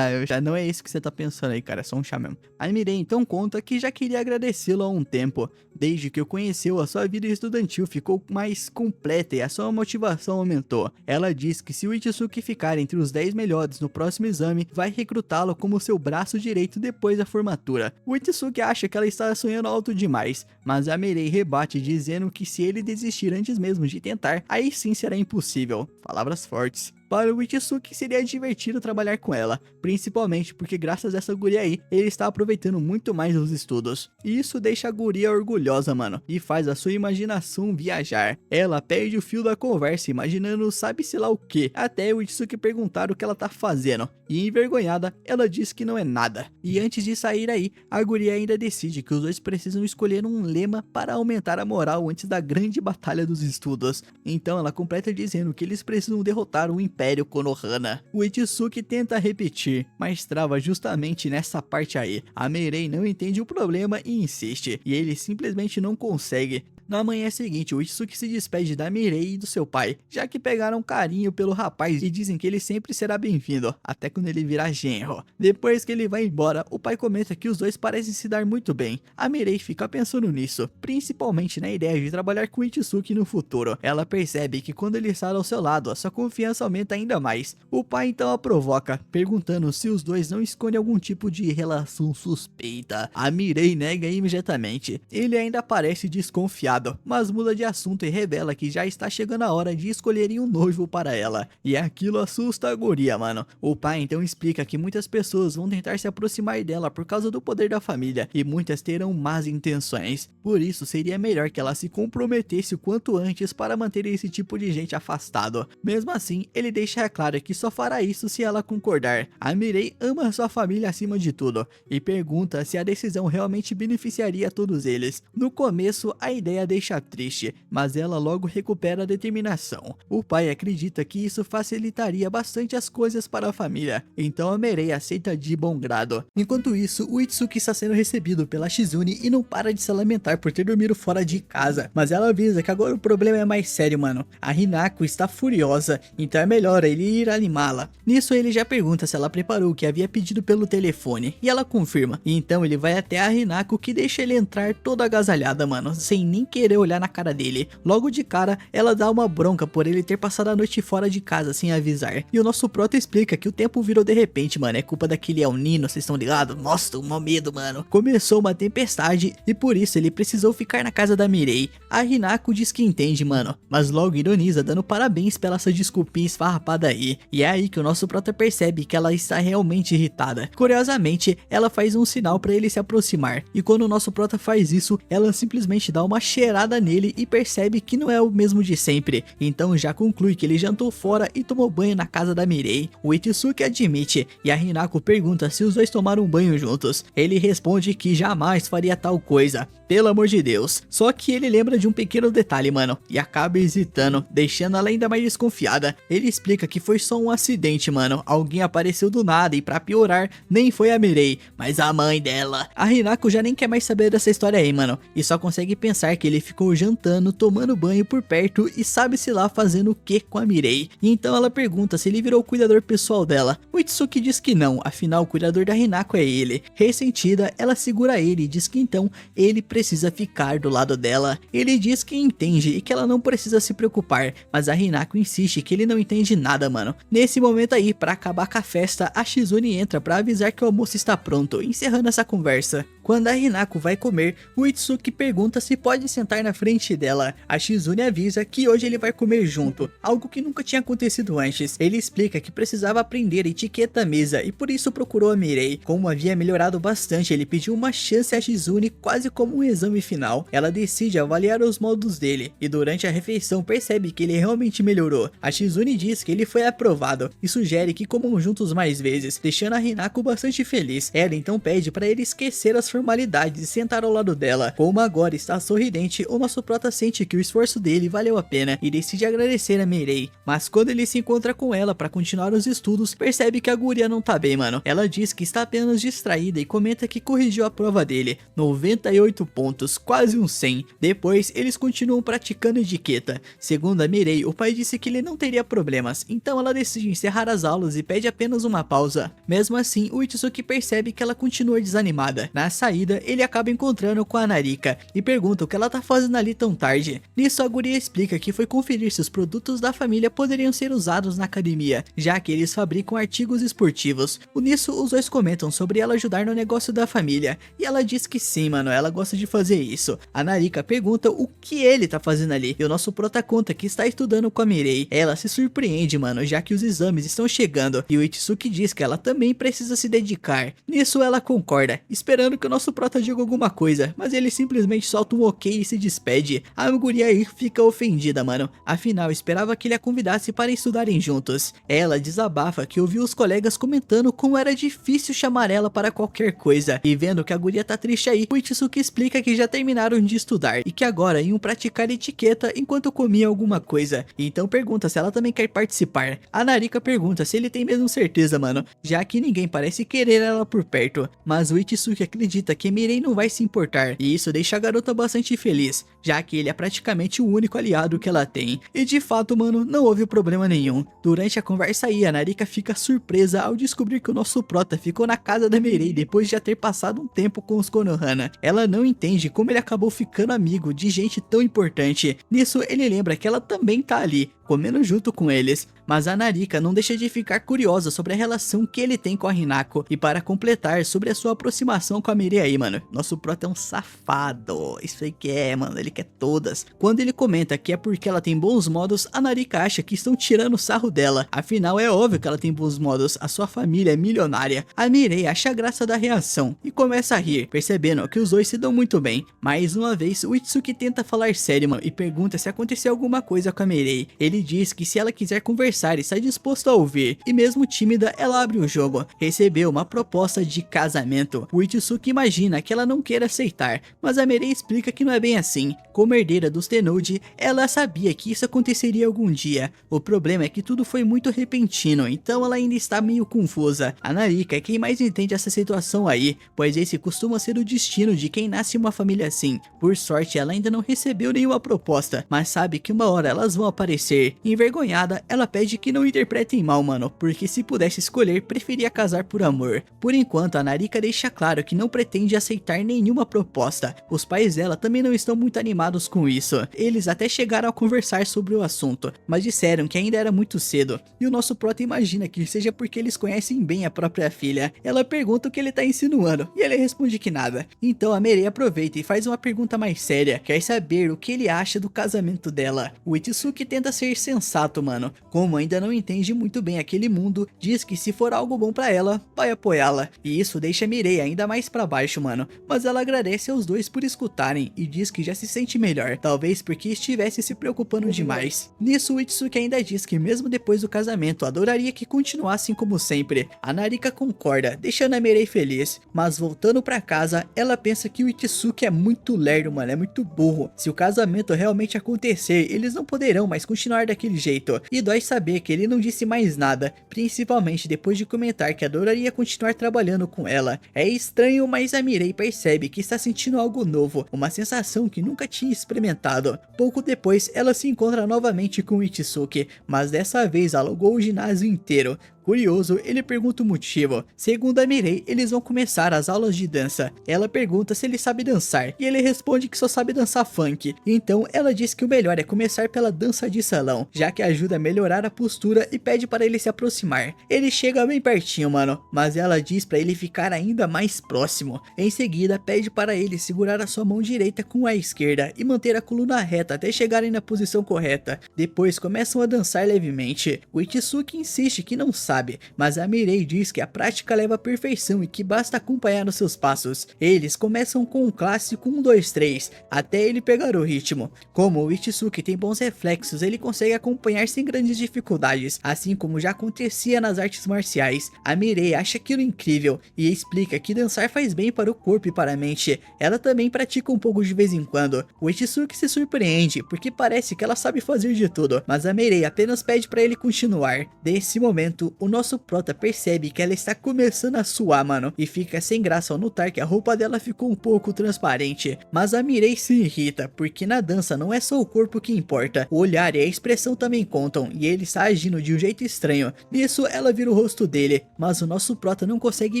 Já não é isso que você tá pensando aí, cara, é só um chá mesmo. A Meirei então conta que já queria agradecê-lo há um tempo. Desde que o conheceu, a sua vida estudantil ficou mais completa e a sua motivação aumentou. Ela diz que se o Itsuki ficar entre os 10 melhores no próximo exame, vai recrutá-lo como seu braço direito depois da formatura. O Itsuki acha que ela está sonhando alto demais, mas a Meirei rebate dizendo que se ele desistir antes mesmo de tentar, aí sim será impossível. Palavras fortes. Para o Itsuki seria divertido trabalhar com ela, principalmente porque graças a essa guria aí, ele está aproveitando muito mais os estudos. E isso deixa a guria orgulhosa, mano, e faz a sua imaginação viajar. Ela perde o fio da conversa, imaginando sabe-se lá o que, até o Itsuki perguntar o que ela tá fazendo. E envergonhada, ela diz que não é nada. E antes de sair aí, a guria ainda decide que os dois precisam escolher um lema para aumentar a moral antes da grande batalha dos estudos. Então ela completa dizendo que eles precisam derrotar o Império Konohana. O Itsuki tenta repetir, mas trava justamente nessa parte aí. A Meirei não entende o problema e insiste, e ele simplesmente não consegue. Na manhã seguinte, o Itsuki se despede da Meirei e do seu pai, já que pegaram carinho pelo rapaz e dizem que ele sempre será bem-vindo, até quando ele virar genro. Depois que ele vai embora, o pai comenta que os dois parecem se dar muito bem. A Meirei fica pensando nisso, principalmente na ideia de trabalhar com o Itsuki no futuro. Ela percebe que quando ele está ao seu lado, a sua confiança aumenta ainda mais. O pai então a provoca, perguntando se os dois não escondem algum tipo de relação suspeita. A Meirei nega imediatamente. Ele ainda parece desconfiado, aliado, mas muda de assunto e revela que já está chegando a hora de escolherem um noivo para ela. E aquilo assusta a guria, mano. O pai então explica que muitas pessoas vão tentar se aproximar dela por causa do poder da família e muitas terão más intenções. Por isso seria melhor que ela se comprometesse o quanto antes para manter esse tipo de gente afastado. Mesmo assim, ele deixa claro que só fará isso se ela concordar. A Mirei ama sua família acima de tudo e pergunta se a decisão realmente beneficiaria todos eles. No começo, a ideia deixa triste, mas ela logo recupera a determinação. O pai acredita que isso facilitaria bastante as coisas para a família, então a Mirei aceita de bom grado. Enquanto isso, o Itsuki está sendo recebido pela Shizune e não para de se lamentar por ter dormido fora de casa, mas ela avisa que agora o problema é mais sério, mano. A Hinako está furiosa, então é melhor ele ir animá-la. Nisso ele já pergunta se ela preparou o que havia pedido pelo telefone, e ela confirma. E então ele vai até a Hinako, que deixa ele entrar toda agasalhada, mano, sem nem querer olhar na cara dele. Logo de cara, ela dá uma bronca por ele ter passado a noite fora de casa sem avisar. E o nosso prota explica que o tempo virou de repente, mano, é culpa daquele El Nino, vocês estão ligados? Nossa, um medo, mano. Começou uma tempestade e por isso ele precisou ficar na casa da Mirei. A Hinako diz que entende, mano, mas logo ironiza, dando parabéns pela essa desculpinha esfarrapada aí. E é aí que o nosso prota percebe que ela está realmente irritada. Curiosamente, ela faz um sinal para ele se aproximar, e quando o nosso prota faz isso, ela simplesmente dá uma cheirada nele e percebe que não é o mesmo de sempre. Então já conclui que ele jantou fora e tomou banho na casa da Mirei. O Itsuki admite, e a Hinako pergunta se os dois tomaram banho juntos. Ele responde que jamais faria tal coisa, pelo amor de Deus. Só que ele lembra de um pequeno detalhe, mano, e acaba hesitando, deixando ela ainda mais desconfiada. Ele explica que foi só um acidente, mano, alguém apareceu do nada e pra piorar, nem foi a Mirei, mas a mãe dela. A Hinako já nem quer mais saber dessa história aí, mano, e só consegue pensar que ele ficou jantando, tomando banho por perto e sabe-se lá fazendo o que com a Mirei. E então ela pergunta se ele virou o cuidador pessoal dela. O Itsuki diz que não, afinal o cuidador da Hinako é ele. Ressentida, ela segura ele e diz que então ele precisa ficar do lado dela. Ele diz que entende e que ela não precisa se preocupar, mas a Hinako insiste que ele não entende nada, mano. Nesse momento aí, pra acabar com a festa, a Shizune entra pra avisar que o almoço está pronto, encerrando essa conversa. Quando a Hinako vai comer, o Itsuki pergunta se pode sentar na frente dela. A Shizune avisa que hoje ele vai comer junto, algo que nunca tinha acontecido antes. Ele explica que precisava aprender etiqueta à mesa e por isso procurou a Mirei. Como havia melhorado bastante, ele pediu uma chance a Shizune, quase como um exame final. Ela decide avaliar os modos dele e durante a refeição percebe que ele realmente melhorou. A Shizune diz que ele foi aprovado e sugere que comam juntos mais vezes, deixando a Hinako bastante feliz. Ela então pede para ele esquecer as formalidades e sentar ao lado dela. Como agora está sorridente, o nosso prota sente que o esforço dele valeu a pena e decide agradecer a Mirei. Mas quando ele se encontra com ela para continuar os estudos, percebe que a guria não tá bem, mano. Ela diz que está apenas distraída e comenta que corrigiu a prova dele, 98 pontos, quase um 100. Depois, eles continuam praticando etiqueta. Segundo a Mirei, o pai disse que ele não teria problemas, então ela decide encerrar as aulas e pede apenas uma pausa. Mesmo assim, o Itsuki percebe que ela continua desanimada. Na saída, ele acaba encontrando com a Narika e pergunta o que ela tá fazendo ali tão tarde. Nisso, a guria explica que foi conferir se os produtos da família poderiam ser usados na academia, já que eles fabricam artigos esportivos. Nisso, os dois comentam sobre ela ajudar no negócio da família, e ela diz que sim, mano, ela gosta de fazer isso. A Narika pergunta o que ele tá fazendo ali, e o nosso prota conta que está estudando com a Mirei. Ela se surpreende, mano, já que os exames estão chegando, e o Itsuki diz que ela também precisa se dedicar. Nisso, ela concorda, esperando que o nosso prota diga alguma coisa, mas ele simplesmente solta um ok e se despede. A guria aí fica ofendida, mano, afinal esperava que ele a convidasse para estudarem juntos. Ela desabafa que ouviu os colegas comentando como era difícil chamar ela para qualquer coisa, e vendo que a guria tá triste aí, o Itsuki explica que já terminaram de estudar e que agora iam praticar etiqueta enquanto comiam alguma coisa. Então pergunta se ela também quer participar. A Narika pergunta se ele tem mesmo certeza, mano, já que ninguém parece querer ela por perto, mas o Itsuki acredita que Mirei não vai se importar, e isso deixa a garota bastante feliz, já que ele é praticamente o único aliado que ela tem. E de fato, mano, não houve problema nenhum. Durante a conversa aí, a Narika fica surpresa ao descobrir que o nosso prota ficou na casa da Mirei depois de já ter passado um tempo com os Konohana. Ela não entende como ele acabou ficando amigo de gente tão importante. Nisso, ele lembra que ela também tá ali, comendo junto com eles. Mas a Narika não deixa de ficar curiosa sobre a relação que ele tem com a Hinako. E para completar sobre a sua aproximação com a Mirai aí, mano, nosso prota é um safado. Isso aí que é, mano, ele quer todas. Quando ele comenta que é porque ela tem bons modos, a Narika acha que estão tirando sarro dela. Afinal, é óbvio que ela tem bons modos, a sua família é milionária. A Mirai acha graça da reação e começa a rir, percebendo que os dois se dão muito bem. Mais uma vez, o Itsuki tenta falar sério, mano, e pergunta se aconteceu alguma coisa com a Mirai. Ele diz que se ela quiser conversar, está disposto a ouvir. E mesmo tímida, ela abre o jogo. Recebeu uma proposta de casamento. O Itsuki imagina que ela não queira aceitar, mas a Mirai explica que não é bem assim. Como herdeira dos Tenouji, ela sabia que isso aconteceria algum dia. O problema é que tudo foi muito repentino, então ela ainda está meio confusa. A Narika é quem mais entende essa situação aí, pois esse costuma ser o destino de quem nasce em uma família assim. Por sorte, ela ainda não recebeu nenhuma proposta, mas sabe que uma hora elas vão aparecer. Envergonhada, ela pede que não interpretem mal, mano, porque se pudesse escolher, preferia casar por amor. Por enquanto, a Narika deixa claro que não pretende aceitar nenhuma proposta. Os pais dela também não estão muito animados com isso. Eles até chegaram a conversar sobre o assunto, mas disseram que ainda era muito cedo. E o nosso prota imagina que seja porque eles conhecem bem a própria filha. Ela pergunta o que ele tá insinuando, e ele responde que nada. Então a Mirai aproveita e faz uma pergunta mais séria. Quer saber o que ele acha do casamento dela. O Itsuki tenta ser sensato, mano. Como ainda não entende muito bem aquele mundo, diz que se for algo bom pra ela, vai apoiá-la. E isso deixa a Mirai ainda mais pra baixo, mano. Mas ela agradece aos dois por escutarem e diz que já se sente melhor. Talvez porque estivesse se preocupando demais. Nisso, o Itsuki ainda diz que mesmo depois do casamento, adoraria que continuassem como sempre. A Narika concorda, deixando a Mirai feliz. Mas voltando pra casa, ela pensa que o Itsuki é muito lerdo, mano, é muito burro. Se o casamento realmente acontecer, eles não poderão mais continuar daquele jeito. E dói saber que ele não disse mais nada, principalmente depois de comentar que adoraria continuar trabalhando com ela. É estranho, mas a Mirai percebe que está sentindo algo novo, uma sensação que nunca tinha experimentado. Pouco depois, ela se encontra novamente com o Itsuki, mas dessa vez alugou o ginásio inteiro. Curioso, ele pergunta o motivo. Segundo a Mirai, eles vão começar as aulas de dança. Ela pergunta se ele sabe dançar, e ele responde que só sabe dançar funk. Então ela diz que o melhor é começar pela dança de salão, já que ajuda a melhorar a postura, e pede para ele se aproximar. Ele chega bem pertinho, mano, mas ela diz para ele ficar ainda mais próximo. Em seguida, pede para ele segurar a sua mão direita com a esquerda e manter a coluna reta até chegarem na posição correta. Depois começam a dançar levemente. O Itsuki insiste que não sabe, mas a Mirai diz que a prática leva à perfeição e que basta acompanhar os seus passos. Eles começam com um clássico 1, 2, 3, até ele pegar o ritmo. Como o Itsuki tem bons reflexos, ele consegue acompanhar sem grandes dificuldades, assim como já acontecia nas artes marciais. A Mirai acha aquilo incrível e explica que dançar faz bem para o corpo e para a mente. Ela também pratica um pouco de vez em quando. O Itsuki se surpreende, porque parece que ela sabe fazer de tudo, mas a Mirai apenas pede para ele continuar. Nesse momento, o nosso prota percebe que ela está começando a suar, mano, e fica sem graça ao notar que a roupa dela ficou um pouco transparente. Mas a Mirai se irrita, porque na dança não é só o corpo que importa, o olhar e a expressão também contam, e ele está agindo de um jeito estranho. Nisso, ela vira o rosto dele, mas o nosso prota não consegue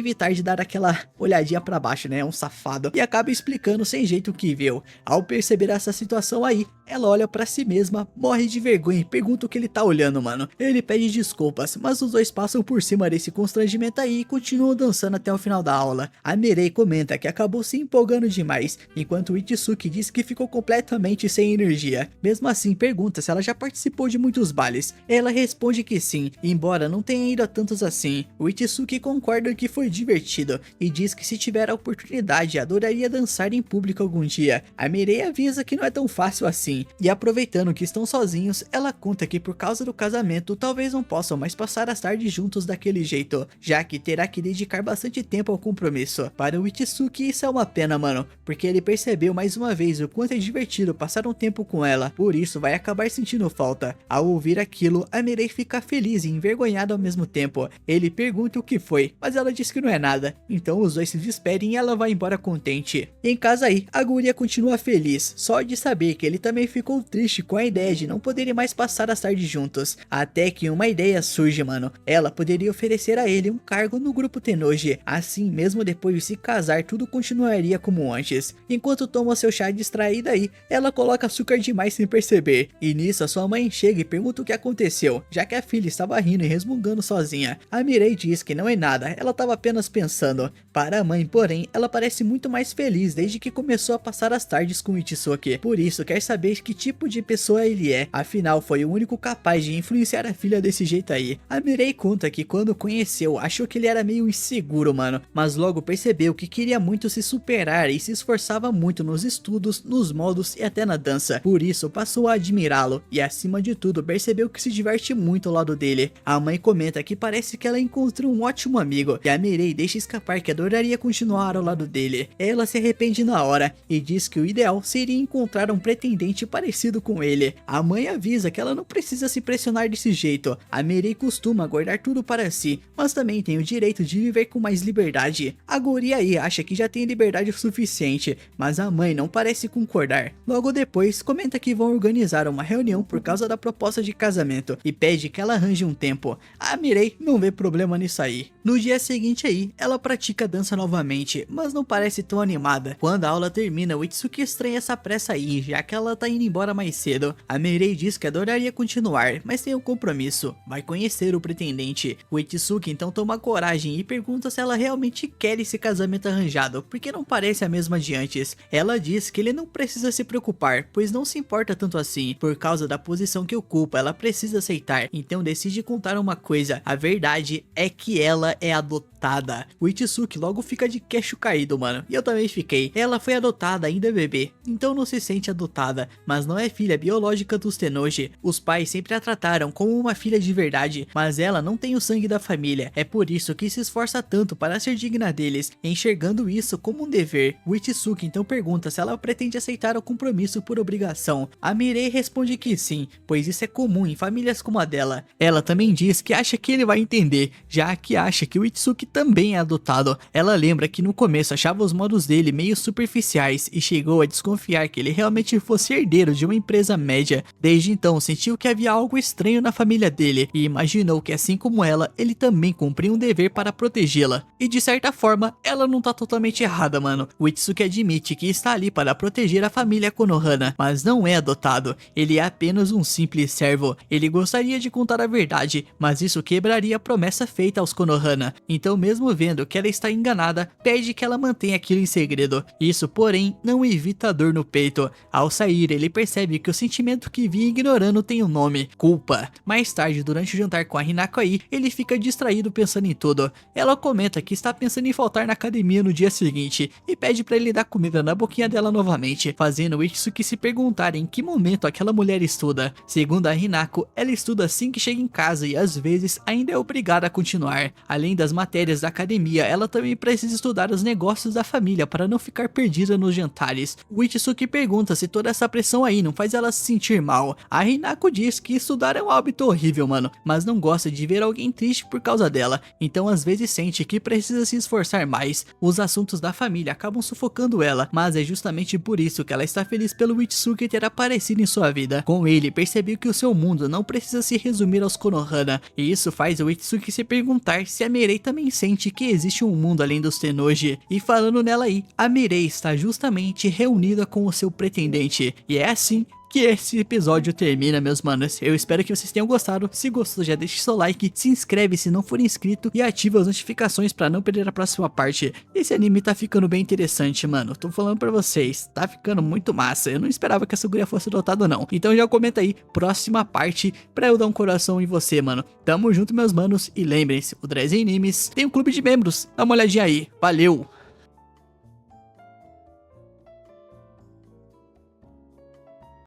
evitar de dar aquela olhadinha pra baixo, né, um safado, e acaba explicando sem jeito o que viu. Ao perceber essa situação aí, ela olha pra si mesma, morre de vergonha e pergunta o que ele tá olhando, mano. Ele pede desculpas, mas os dois passam por cima desse constrangimento aí e continuam dançando até o final da aula. A Mirai comenta que acabou se empolgando demais, enquanto o Itsuki diz que ficou completamente sem energia. Mesmo assim, pergunta se ela já participou de muitos bailes. Ela responde que sim, embora não tenha ido a tantos assim. O Itsuki concorda que foi divertido e diz que se tiver a oportunidade, adoraria dançar em público algum dia. A Mirai avisa que não é tão fácil assim, e aproveitando que estão sozinhos, ela conta que por causa do casamento, talvez não possam mais passar as tardes juntos daquele jeito, já que terá que dedicar bastante tempo ao compromisso. Para o Itsuki isso é uma pena, mano, porque ele percebeu mais uma vez o quanto é divertido passar um tempo com ela, por isso vai acabar sentindo falta. Ao ouvir aquilo, a Mirai fica feliz e envergonhada ao mesmo tempo. Ele pergunta o que foi, mas ela diz que não é nada, então os dois se despedem e ela vai embora contente. Em casa aí, a guria continua feliz, só de saber que ele também ficou triste com a ideia de não poderem mais passar as tardes juntos, até que uma ideia surge, mano. ela poderia oferecer a ele um cargo no grupo Tennoji. Assim, mesmo depois de se casar, tudo continuaria como antes. Enquanto toma seu chá distraída aí, ela coloca açúcar demais sem perceber. E nisso a sua mãe chega e pergunta o que aconteceu, já que a filha estava rindo e resmungando sozinha. A Mirai diz que não é nada, ela estava apenas pensando. Para a mãe, porém, ela parece muito mais feliz desde que começou a passar as tardes com Itsuki. Por isso, quer saber que tipo de pessoa ele é. Afinal, foi o único capaz de influenciar a filha desse jeito aí. A Mirai conta que quando conheceu, achou que ele era meio inseguro, mano. Mas logo percebeu que queria muito se superar e se esforçava muito nos estudos, nos modos e até na dança. Por isso, passou a admirá-lo. E acima de tudo, percebeu que se diverte muito ao lado dele. A mãe comenta que parece que ela encontrou um ótimo amigo. E a Mirai deixa escapar que adoraria continuar ao lado dele. Ela se arrepende na hora e diz que o ideal seria encontrar um pretendente parecido com ele. A mãe avisa que ela não precisa se pressionar desse jeito. A Mirai costuma guardar tudo para si, mas também tem o direito de viver com mais liberdade. A guria aí acha que já tem liberdade o suficiente, mas a mãe não parece concordar. Logo depois, comenta que vão organizar uma reunião por causa da proposta de casamento e pede que ela arranje um tempo. A Mirai não vê problema nisso aí. No dia seguinte aí, ela pratica dança novamente, mas não parece tão animada. Quando a aula termina, o Itsuki estranha essa pressa aí, já que ela tá indo embora mais cedo. A Mirai diz que adoraria continuar, mas tem um compromisso, vai conhecer o pretendente. O Itsuki então toma coragem e pergunta se ela realmente quer esse casamento arranjado, porque não parece a mesma de antes. Ela diz que ele não precisa se preocupar, pois não se importa tanto assim. Por causa da posição que ocupa, ela precisa aceitar, então decide contar uma coisa. A verdade é que ela é adotada. O Itsuki logo fica de queixo caído, mano, e eu também fiquei. Ela foi adotada ainda é bebê, então não se sente adotada, mas não é filha biológica dos Tennoji. Os pais sempre a trataram como uma filha de verdade, mas ela não tem o sangue da família. É por isso que se esforça tanto para ser digna deles, enxergando isso como um dever. O Itsuki então pergunta se ela pretende aceitar o compromisso por obrigação. A Mirai responde que sim, pois isso é comum em famílias como a dela. Ela também diz que acha que ele vai entender, já que acha que o Itsuki também é adotado. Ela lembra que no começo achava os modos dele meio superficiais e chegou a desconfiar que ele realmente fosse herdeiro de uma empresa média. Desde então sentiu que havia algo estranho na família dele e imaginou que assim como ela, ele também cumpria um dever para protegê-la. E de certa forma, ela não tá totalmente errada, mano. O Itsuki admite que está ali para proteger a família Konohana, mas não é adotado. Ele é apenas um simples servo. Ele gostaria de contar a verdade, mas isso quebraria a promessa feita aos Konohana. Então, mesmo vendo que ela está enganada, pede que ela mantenha aquilo em segredo. Isso, porém, não evita a dor no peito. Ao sair, ele percebe que o sentimento que vinha ignorando tem um nome: culpa. Mais tarde, durante o jantar com a Hinako aí, ele fica distraído pensando em tudo. Ela comenta que está pensando em faltar na academia no dia seguinte e pede para ele dar comida na boquinha dela novamente, fazendo o Itsuki se perguntar em que momento aquela mulher estuda. Segundo a Hinako, ela estuda assim que chega em casa e às vezes ainda é obrigada a continuar. Além das matérias da academia, ela também precisa estudar os negócios da família para não ficar perdida nos jantares. O Itsuki pergunta se toda essa pressão aí não faz ela se sentir mal. A Hinako diz que estudar é um hábito horrível, mano, mas não gosta de ver alguém triste por causa dela, então às vezes sente que precisa se esforçar mais. Os assuntos da família acabam sufocando ela, mas é justamente por isso que ela está feliz pelo Itsuki ter aparecido em sua vida. Com ele, percebeu que o seu mundo não precisa se resumir aos Konohana, e isso faz o Itsuki se perguntar se a Mirai também sente que existe um mundo além dos Tennoji. E falando nela aí, a Mirai está justamente reunida com o seu pretendente, e é assim que esse episódio termina, meus manos. Eu espero que vocês tenham gostado. Se gostou, já deixa seu like, se inscreve se não for inscrito e ativa as notificações pra não perder a próxima parte. Esse anime tá ficando bem interessante, mano. Tô falando pra vocês, tá ficando muito massa. Eu não esperava que essa guria fosse adotada, não. Então já comenta aí, próxima parte, pra eu dar um coração em você, mano. Tamo junto, meus manos. E lembrem-se, o Drazen Animes tem um clube de membros. Dá uma olhadinha aí. Valeu!